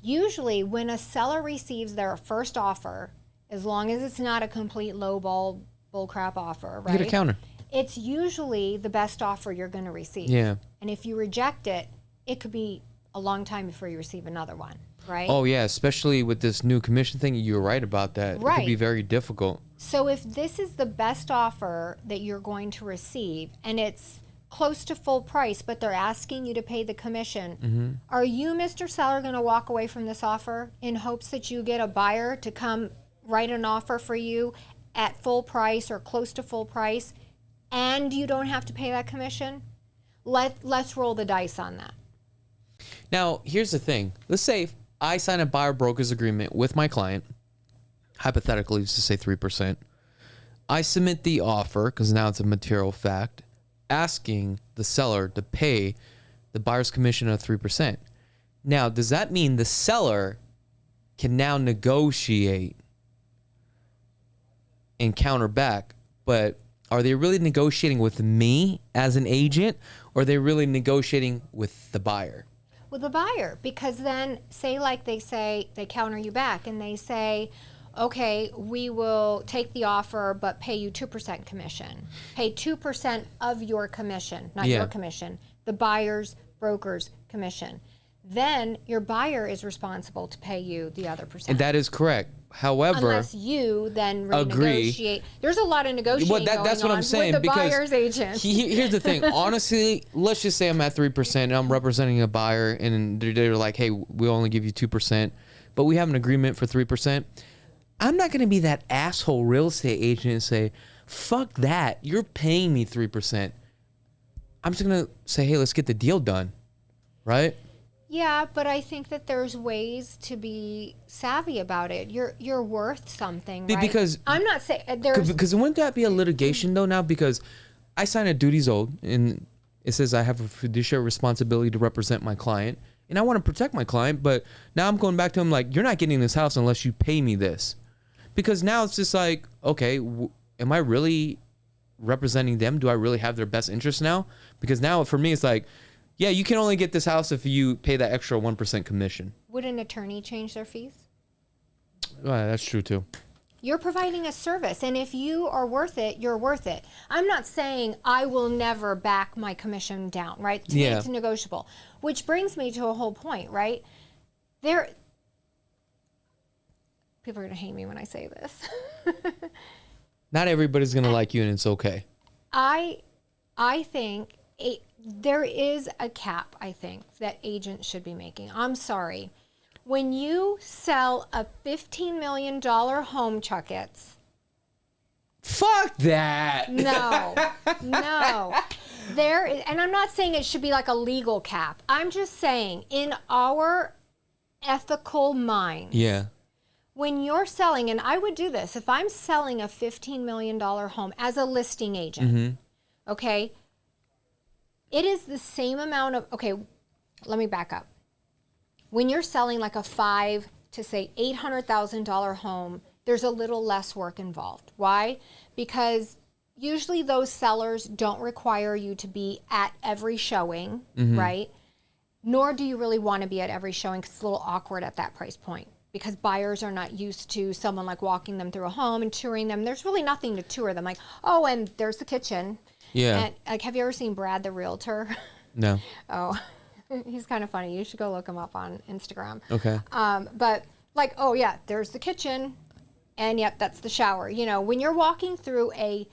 usually when a seller receives their first offer, as long as it's not a complete lowball bullcrap offer, right? You get a counter. It's usually the best offer you're going to receive. Yeah. And if you reject it, it could be a long time before you receive another one, right? Oh yeah, especially with this new commission thing. You're right about that. It could be Right. very difficult. So if this is the best offer that you're going to receive and it's close to full price, but they're asking you to pay the commission, are you, Mr. Seller, going to walk away from this offer in hopes that you get a buyer to come write an offer for you at full price or close to full price, and you don't have to pay that commission? Let's roll the dice on that. Now, here's the thing. Let's say I sign a buyer broker's agreement with my client, hypothetically, let's just say 3%. I submit the offer, because now it's a material fact, asking the seller to pay the buyer's commission of 3%. Now, does that mean the seller can now negotiate and counter back? But are they really negotiating with me as an agent, or are they really negotiating with the buyer? With the buyer, because then they counter you back and they say, okay, we will take the offer but pay you 2% commission. Pay 2% of your commission, not your commission, the buyer's broker's commission. Then your buyer is responsible to pay you the other percent. And that is correct. However, unless you then agree. renegotiate. There's a lot of negotiating that's going what I'm on saying, with the because buyer's agent. Here's the thing. Honestly, let's just say I'm at 3% and I'm representing a buyer, and they're like, hey, we'll only give you 2%, but we have an agreement for 3%. I'm not going to be that asshole real estate agent and say, fuck that. You're paying me 3%. I'm just going to say, hey, let's get the deal done. Right? Yeah, but I think that there's ways to be savvy about it. You're worth something, right? Because I'm not saying there's. Because wouldn't that be a litigation though now? Because I sign a duties owed, and it says I have a fiduciary responsibility to represent my client, and I want to protect my client. But now I'm going back to him like, you're not getting this house unless you pay me this. Because now it's just like, okay, am I really representing them? Do I really have their best interest now? Because now for me it's like, yeah, you can only get this house if you pay that extra 1% commission. Would an attorney change their fees? That's true too. You're providing a service, and if you are worth it, you're worth it. I'm not saying I will never back my commission down, right? To me, it's negotiable. Which brings me to a whole point, right? People are going to hate me when I say this. Not everybody's going to like you, and it's okay. I think there is a cap, I think, that agents should be making. I'm sorry. When you sell a $15 million home, Chakits. Fuck that. No. And I'm not saying it should be like a legal cap. I'm just saying in our ethical mind. Yeah. When you're selling, and I would do this, if I'm selling a $15 million home as a listing agent, okay, it is the same amount of, okay, let me back up. When you're selling like a $500,000 to say $800,000 home, there's a little less work involved. Why? Because usually those sellers don't require you to be at every showing, right? nor do you really want to be at every showing because it's a little awkward at that price point because buyers are not used to someone like walking them through a home and touring them. There's really nothing to tour them. Like, oh, and there's the kitchen. Yeah. And, like, have you ever seen Brad the Realtor? No. Oh, he's kind of funny. You should go look him up on Instagram. Okay. But like, oh yeah, there's the kitchen, and yep, that's the shower. You know, when you're walking through a,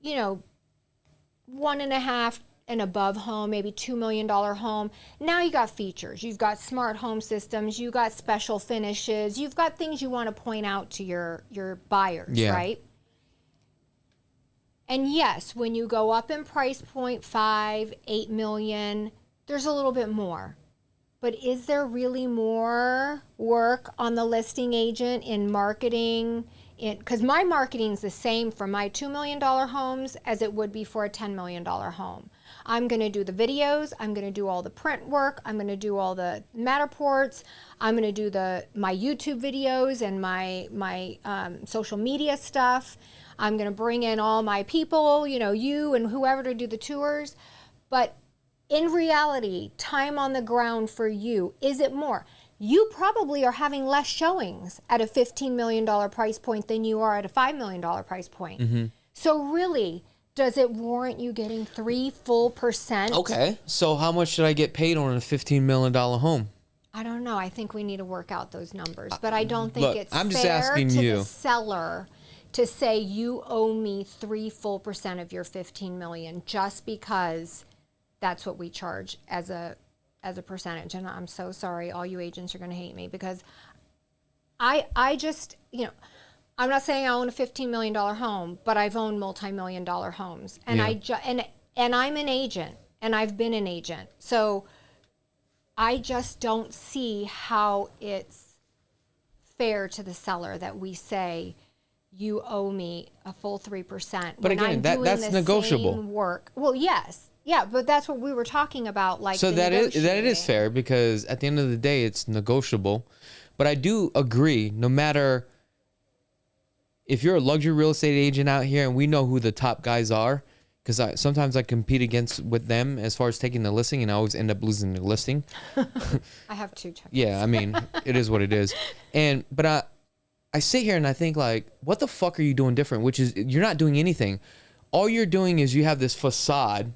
1.5 and above home, maybe $2 million home, now you got features. You've got smart home systems. You got special finishes. You've got things you want to point out to your buyers, right? And yes, when you go up in price point, 5, 8 million, there's a little bit more. But is there really more work on the listing agent in marketing? Because my marketing's the same for my $2 million homes as it would be for a $10 million home. I'm going to do the videos. I'm going to do all the print work. I'm going to do all the Matterports. I'm going to do my YouTube videos and my social media stuff. I'm going to bring in all my people, you and whoever to do the tours. But in reality, time on the ground for you, is it more? You probably are having less showings at a $15 million price point than you are at a $5 million price point. Mm-hmm. So really, does it warrant you getting 3 full %? Okay. So how much should I get paid on a $15 million home? I don't know. I think we need to work out those numbers. But I don't think it's I'm just fair asking to you. the seller to say you owe me 3 full % of your $15 million just because that's what we charge as a percentage. And I'm so sorry, all you agents are going to hate me because I just, I'm not saying I own a $15 million home, but I've owned multi-million-dollar homes. And and I'm an agent, and I've been an agent. So I just don't see how it's fair to the seller that we say you owe me a full 3%. But again, that's negotiable. Same work. Well, yes. Yeah, but that's what we were talking about. Like, so that is fair because at the end of the day, it's negotiable. But I do agree, no matter if you're a luxury real estate agent out here, and we know who the top guys are, because sometimes I compete with them as far as taking the listing, and I always end up losing the listing. I have 2 Chakits. Yeah, I mean, it is what it is. But I sit here and I think, like, what the fuck are you doing different? Which is, you're not doing anything. All you're doing is you have this facade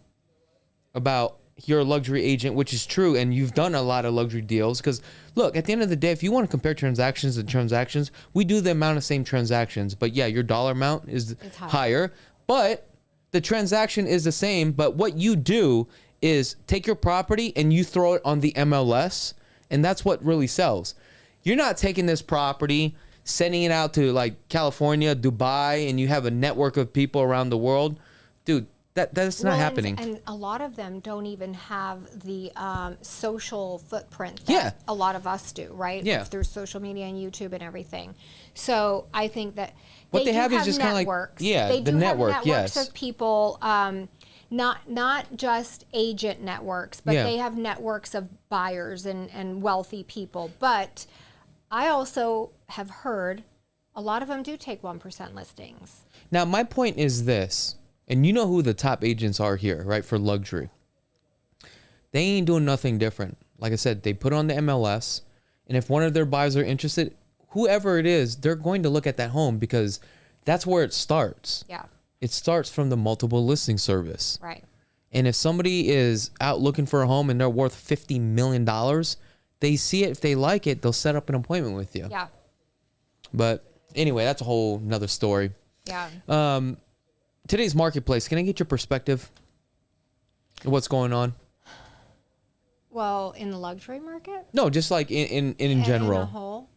about you're a luxury agent, which is true, and you've done a lot of luxury deals. Because, look, at the end of the day, if you want to compare transactions to transactions, we do the amount of same transactions. But, yeah, your dollar amount is higher. But the transaction is the same. But what you do is take your property and you throw it on the MLS, and that's what really sells. You're not taking this property, sending it out to, like, California, Dubai, and you have a network of people around the world. Dude, that's not happening. And a lot of them don't even have the social footprint that a lot of us do, right? Yeah. Through social media and YouTube and everything. So I think that what they have is just kind of like, they the do network, have networks of people, not just agent networks, but they have networks of buyers and wealthy people. But I also have heard a lot of them do take 1% listings. Now, my point is this. And you know who the top agents are here, right, for luxury. They ain't doing nothing different. Like I said, they put on the MLS, and if one of their buyers are interested, whoever it is, they're going to look at that home because that's where it starts. Yeah. It starts from the multiple listing service. Right. And if somebody is out looking for a home and they're worth $50 million, they see it. If they like it, they'll set up an appointment with you. Yeah. But anyway, that's a whole nother story. Yeah. Today's marketplace, can I get your perspective of what's going on? Well, in the luxury market? No, just like in general. In a whole?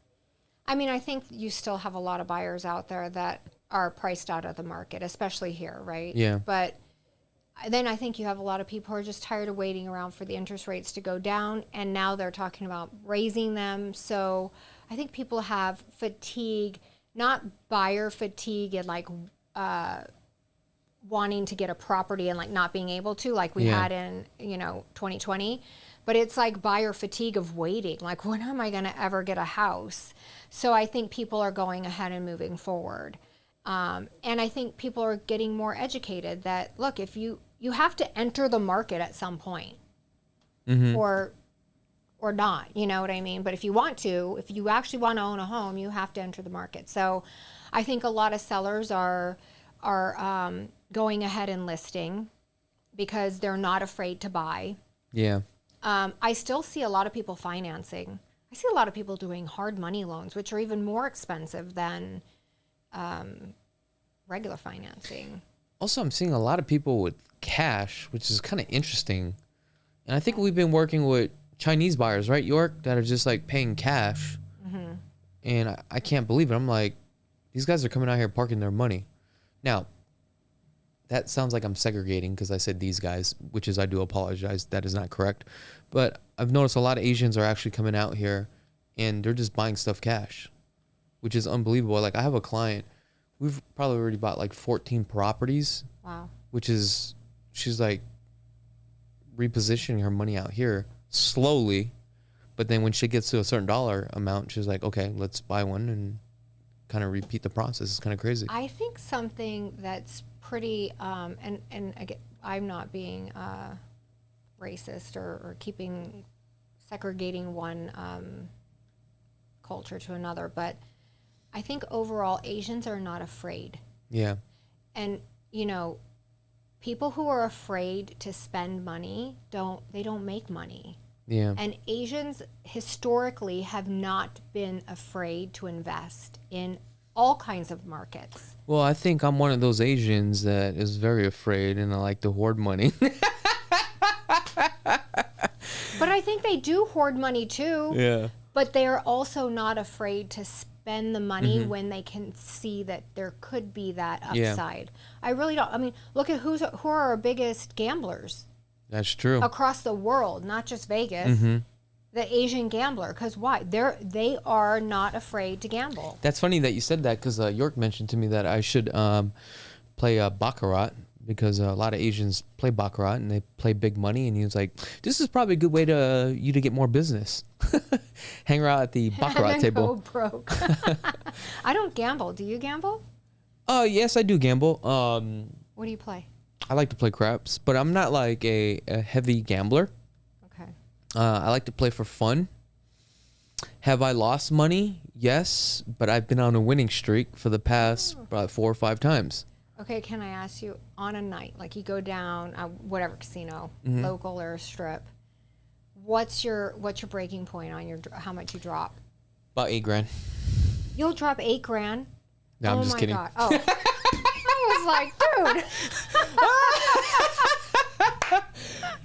I mean, I think you still have a lot of buyers out there that are priced out of the market, especially here, right? Yeah. But then I think you have a lot of people who are just tired of waiting around for the interest rates to go down, and now they're talking about raising them. So I think people have fatigue, not buyer fatigue and like wanting to get a property and like not being able to, like we had in 2020, but it's like buyer fatigue of waiting, like when am I going to ever get a house? So I think people are going ahead and moving forward, and I think people are getting more educated that, look, if you have to enter the market at some point, or or not, you know what I mean? But if you actually want to own a home, you have to enter the market. So I think a lot of sellers are going ahead and listing because they're not afraid to buy. Yeah. I still see a lot of people financing. I see a lot of people doing hard money loans, which are even more expensive than regular financing. Also, I'm seeing a lot of people with cash, which is kind of interesting. And I think we've been working with Chinese buyers, right, York, that are just like paying cash. Mm-hmm. And I can't believe it. I'm like, these guys are coming out here parking their money. Now, that sounds like I'm segregating because I said these guys, which is, I do apologize. That is not correct. But I've noticed a lot of Asians are actually coming out here and they're just buying stuff cash, which is unbelievable. Like, I have a client, we've probably already bought like 14 properties. Wow. Which is, she's like repositioning her money out here slowly. But then when she gets to a certain dollar amount, she's like, okay, let's buy one and kind of repeat the process. It's kind of crazy. I think something that's pretty, and again, I'm not being racist or segregating one culture to another, but I think overall Asians are not afraid. Yeah. And, you know, people who are afraid to spend money don't make money. Yeah. And Asians historically have not been afraid to invest in all kinds of markets. Well, I think I'm one of those Asians that is very afraid and I like to hoard money. But I think they do hoard money too. Yeah. But they're also not afraid to spend the money when they can see that there could be that upside. Yeah. I really don't. I mean, look at who are our biggest gamblers. That's true. Across the world, not just Vegas. The Asian gambler, because why? They are not afraid to gamble. That's funny that you said that because York mentioned to me that I should play baccarat because a lot of Asians play baccarat and they play big money, and he was like, "This is probably a good way to get more business. Hang around at the baccarat and table." Go broke. I don't gamble. Do you gamble? Yes, I do gamble. What do you play? I like to play craps, but I'm not like a heavy gambler. Okay. I like to play for fun. Have I lost money? Yes, but I've been on a winning streak for the past 4 or 5 times. Okay, can I ask you, on a night, like you go down, whatever casino, local or strip, what's your breaking point on how much you drop? About $8,000. You'll drop $8,000? No, I'm just kidding. God. Oh, I was like, dude.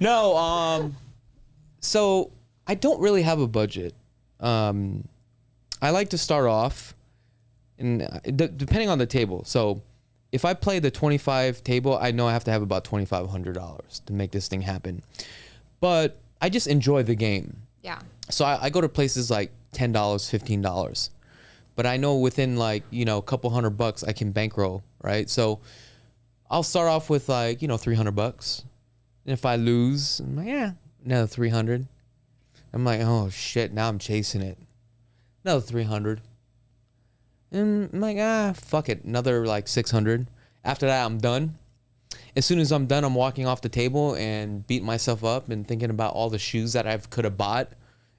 No, so I don't really have a budget. I like to start off, and depending on the table. So if I play the 25 table, I know I have to have about $2,500 to make this thing happen. But I just enjoy the game. Yeah. So I go to places like $10, $15. But I know within like, a couple $100 I can bankroll, right? So I'll start off with like, $300. And if I lose, I'm like, yeah, another 300. I'm like, oh shit, now I'm chasing it. Another 300. And I'm like, fuck it, another like 600. After that, I'm done. As soon as I'm done, I'm walking off the table and beating myself up and thinking about all the shoes that I could have bought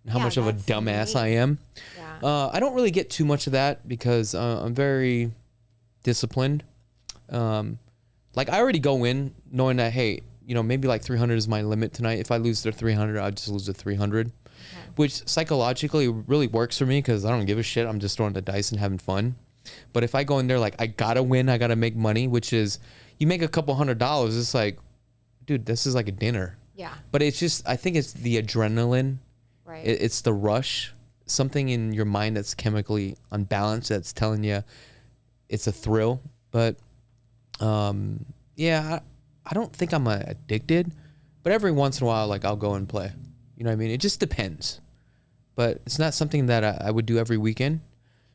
and how much of a dumbass I am. Yeah. I don't really get too much of that because I'm very disciplined. Like I already go in knowing that, hey, maybe like 300 is my limit tonight. If I lose the 300, I'll just lose the 300, which psychologically really works for me because I don't give a shit. I'm just throwing the dice and having fun. But if I go in there like I gotta win, I gotta make money, which is you make a couple $100, it's like, dude, this is like a dinner. Yeah. But it's just, I think it's the adrenaline. Right. It's the rush. Something in your mind that's chemically unbalanced that's telling you it's a thrill. But yeah, I don't think I'm addicted, but every once in a while, like I'll go and play. You know what I mean? It just depends. But it's not something that I would do every weekend.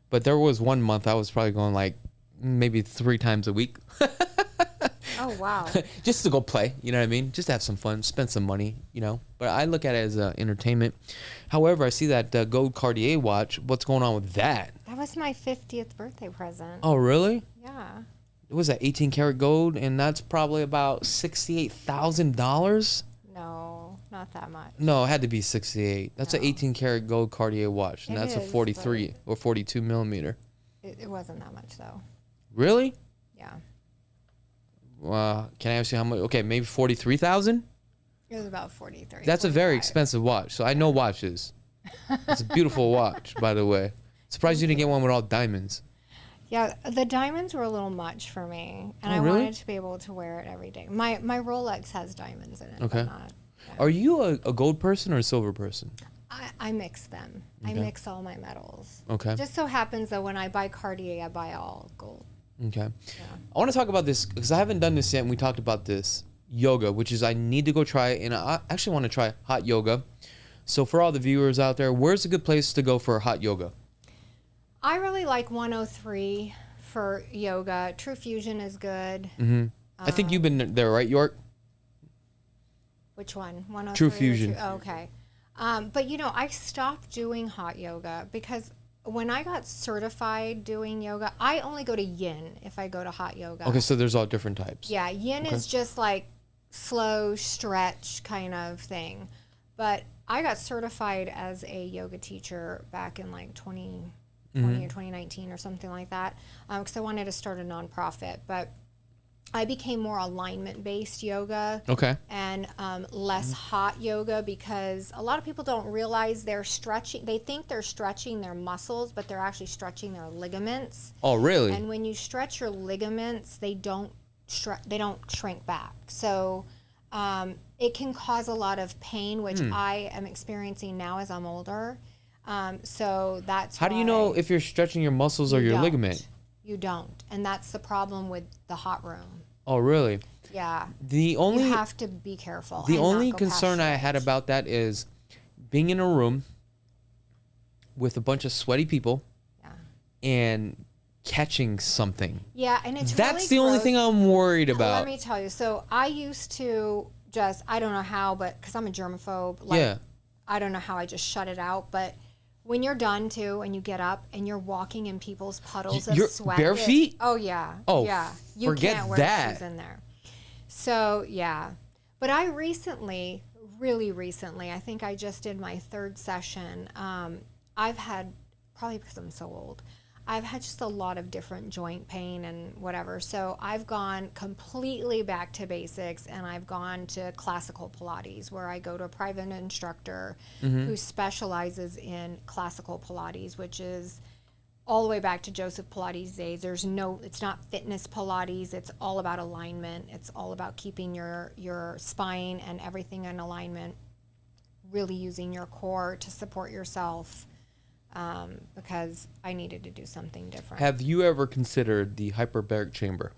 But there was one month I was probably going like maybe 3 times a week. Oh, wow. Just to go play, you know what I mean? Just to have some fun, spend some money, But I look at it as entertainment. However, I see that gold Cartier watch. What's going on with that? That was my 50th birthday present. Oh, really? Yeah. It was that 18 karat gold, and that's probably about $68,000. No. not that much. No, it had to be 68. That's an 18 karat gold Cartier watch, and It that's a is, 43 or 42 millimeter. It wasn't that much though. Really? Yeah. Can I ask you how much? Okay, maybe 43,000. It was about 43. That's a very 45. expensive watch. So I know watches. It's a beautiful watch, by the way. Surprised you didn't get one with all diamonds. Yeah, the diamonds were a little much for me, and I really? wanted to be able to wear it every day. My Rolex has diamonds in it. Okay. But not, yeah. Are you a gold person or a silver person? I mix them. I Okay. mix all my metals. Okay. Just so happens that when I buy Cartier, I buy all gold. Okay. Yeah. I want to talk about this because I haven't done this yet, and we talked about this. Yoga, which is I need to go try it, and I actually want to try hot yoga. So for all the viewers out there, where's a good place to go for hot yoga? I really like 103 for yoga. True Fusion is good. I think you've been there, right, York? Which one? 103 True or Fusion. Oh, okay. But I stopped doing hot yoga because when I got certified doing yoga, I only go to yin if I go to hot yoga. Okay, so there's all different types. Yeah, yin is just like slow stretch kind of thing. But I got certified as a yoga teacher back in like 2020 or 2019 or something like that because I wanted to start a nonprofit. But I became more alignment-based yoga Okay. and less hot yoga because a lot of people don't realize they're stretching. They think they're stretching their muscles, but they're actually stretching their ligaments. Oh, really? And when you stretch your ligaments, they don't shrink back. So it can cause a lot of pain, which I am experiencing now as I'm older. So that's How do you know why if you're stretching your muscles or you your don't. ligament? You don't, and that's the problem with the hot room. Oh, really? Yeah, The you only have to be careful. the and not only go past concern your I had edge. about that is being in a room with a bunch of sweaty people Yeah. and catching something. Yeah, and it's That's really the only gross. thing I'm worried Let about. me tell you. So I used to I don't know how, but because I'm a germaphobe, Yeah. I don't know how I just shut it out. But when you're done too, and you get up and you're walking in people's puddles of You're sweat, bare feet? Oh yeah. Oh, yeah. You forget can't wear that. shoes in there. So yeah, but I really recently, I think I just did my third session. I've had, probably because I'm so old, I've had just a lot of different joint pain and whatever. So I've gone completely back to basics, and I've gone to classical Pilates, where I go to a private instructor who specializes in classical Pilates, which is all the way back to Joseph Pilates' days. It's not fitness Pilates. It's all about alignment. It's all about keeping your spine and everything in alignment, really using your core to support yourself. Because I needed to do something different. Have you ever considered the hyperbaric chamber?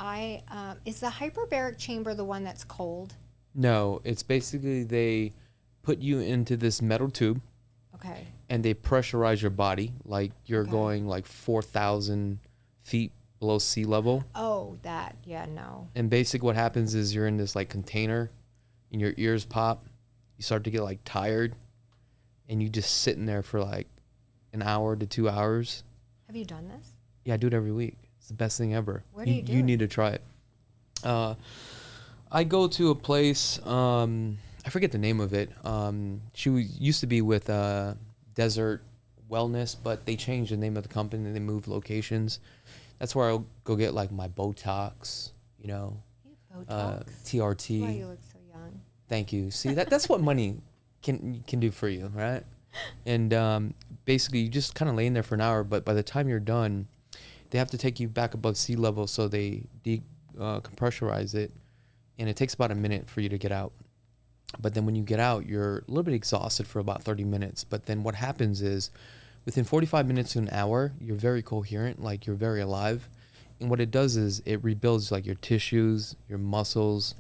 Is the hyperbaric chamber the one that's cold? No, it's basically they put you into this metal tube Okay. and they pressurize your body like you're Okay. going like 4,000 feet below sea level. Oh, that. Yeah, no. And basically what happens is you're in this like container and your ears pop. You start to get like tired and you just sitting there for like an hour to 2 hours. Have you done this? Yeah, I do it every week. It's the best thing ever. Where do you do You it? need to try it. I go to a place, I forget the name of it. Used to be with Desert Wellness, but they changed the name of the company and they moved locations. That's where I'll go get like my Botox, You have Botox. TRT. Why you look so young? Thank you. See, that's what money can do for you, right? And basically, you just kind of lay in there for an hour, but by the time you're done, they have to take you back above sea level, so they compressurize it, and it takes about a minute for you to get out. But then when you get out, you're a little bit exhausted for about 30 minutes. But then what happens is, within 45 minutes to an hour, you're very coherent, like you're very alive. And what it does is it rebuilds like your tissues, your muscles,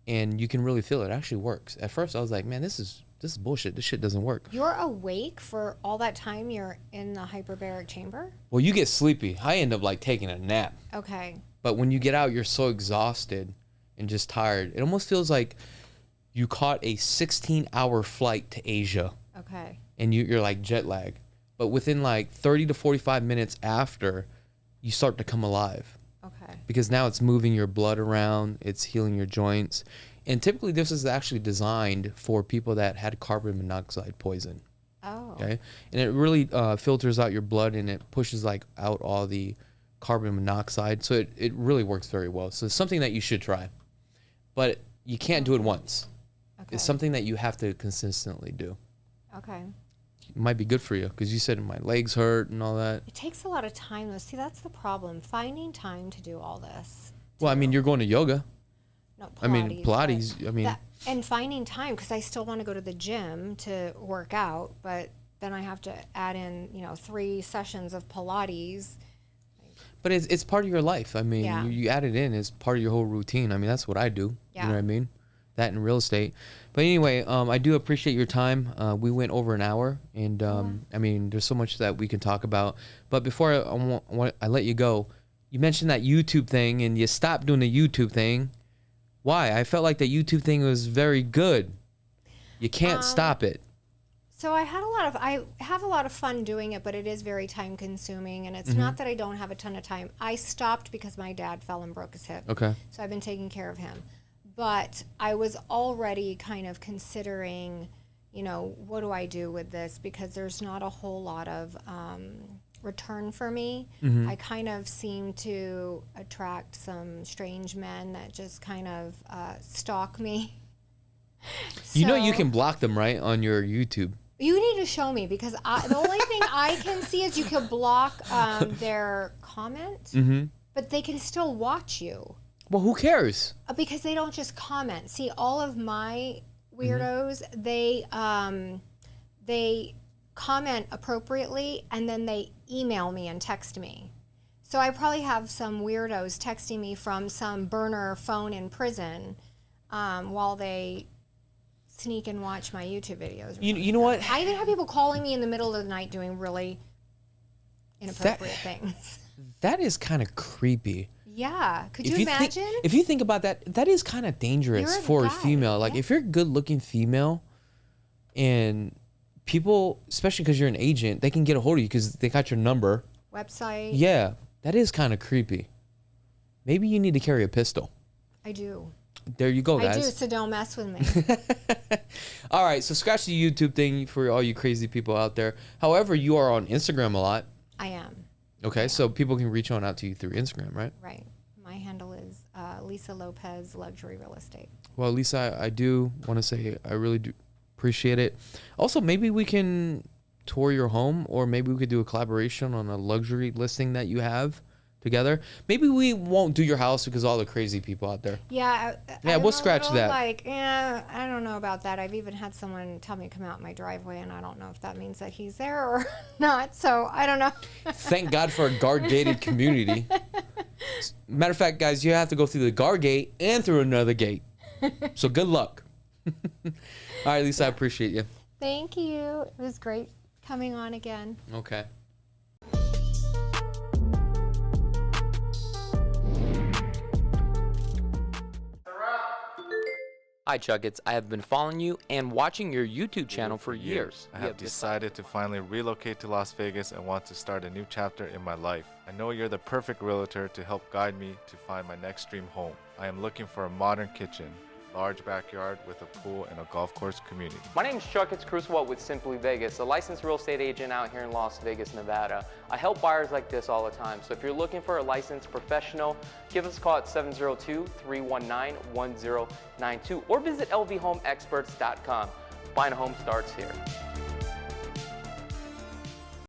and you can really feel it. It actually works. At first, I was like, man, this is bullshit. This shit doesn't work. You're awake for all that time you're in the hyperbaric chamber? Well, you get sleepy. I end up like taking a nap. Okay. But when you get out, you're so exhausted and just tired. It almost feels like you caught a 16-hour flight to Asia Okay. and you're like jet lag. But within like 30 to 45 minutes after, you start to come alive. Okay. Because now it's moving your blood around, it's healing your joints. And typically this is actually designed for people that had carbon monoxide poison. Oh. Okay. And it really filters out your blood, and it pushes like out all the carbon monoxide. So it really works very well. So it's something that you should try. But you can't do it once. Okay. It's something that you have to consistently do. Okay. It might be good for you because you said my legs hurt and all that. It takes a lot of time though. See, that's the problem. Finding time to do all this. Well, I mean, you're going to yoga. No, Pilates. I mean, Pilates. but I mean, and finding time, because I still want to go to the gym to work out, but then I have to add in, 3 sessions of Pilates. but it's part of your life. I mean, Yeah. you add it in as part of your whole routine. I mean, that's what I do. Yeah. You know what I mean? That in real estate. But anyway, I do appreciate your time. We went over an hour, and I mean, there's so much that we can talk about. But before I let you go, you mentioned that YouTube thing, and you stopped doing the YouTube thing. Why? I felt like the YouTube thing was very good. You can't stop it. So I have a lot of fun doing it, but it is very time consuming, and it's not that I don't have a ton of time. I stopped because my dad fell and broke his hip. Okay. So I've been taking care of him. But I was already kind of considering, what do I do with this? Because there's not a whole lot of return for me. I kind of seem to attract some strange men that just kind of stalk me. You know you So- can block them, right, on your YouTube. You need to show me, because the only thing I can see is you can block their comment, but they can still watch you. Well, who cares? Because they don't just comment. See, all of my weirdos, they comment appropriately, and then they email me and text me. So I probably have some weirdos texting me from some burner phone in prison while they sneak and watch my YouTube videos. You know what? I even have people calling me in the middle of the night doing really inappropriate things. That is kind of creepy. Yeah. Could If you think- imagine? if you think about that, that is kind of dangerous You're a for a guy, female. Like, yeah. if you're a good-looking female, and people, especially because you're an agent, they can get a hold of you because they got your number. Website. Yeah, that is kind of creepy. Maybe you need to carry a pistol. I do. There you go, I guys. do, so don't mess with me. All right, so scratch the YouTube thing for all you crazy people out there. However, you are on Instagram a lot. I am. Okay, so people can reach on out to you through Instagram, right? Right. My handle is Lisa Lopez Luxury Real Estate. Well, Lisa, I do want to say I really do appreciate it. Also, maybe we can tour your home, or maybe we could do a collaboration on a luxury listing that you have together. Maybe we won't do your house because of all the crazy people out there. Yeah. Yeah, we'll scratch that. I don't know about that. I've even had someone tell me to come out my driveway, and I don't know if that means that he's there or not. So I don't know. Thank God for a guard-gated community. Matter of fact, guys, you have to go through the guard gate and through another gate. So good luck. All right, Lisa, I appreciate you. Thank you. It was great coming on again. Okay. Hi Chakits, I have been following you and watching your YouTube channel for years. I have decided to finally relocate to Las Vegas and want to start a new chapter in my life. I know you're the perfect realtor to help guide me to find my next dream home. I am looking for a modern kitchen, large backyard with a pool and a golf course community. My name is Chakits Krulsawat with Simply Vegas, a licensed real estate agent out here in Las Vegas, Nevada. I help buyers like this all the time, so if you're looking for a licensed professional, give us a call at 702-319-1092 or visit lvhomeexperts.com. Buying a home starts here.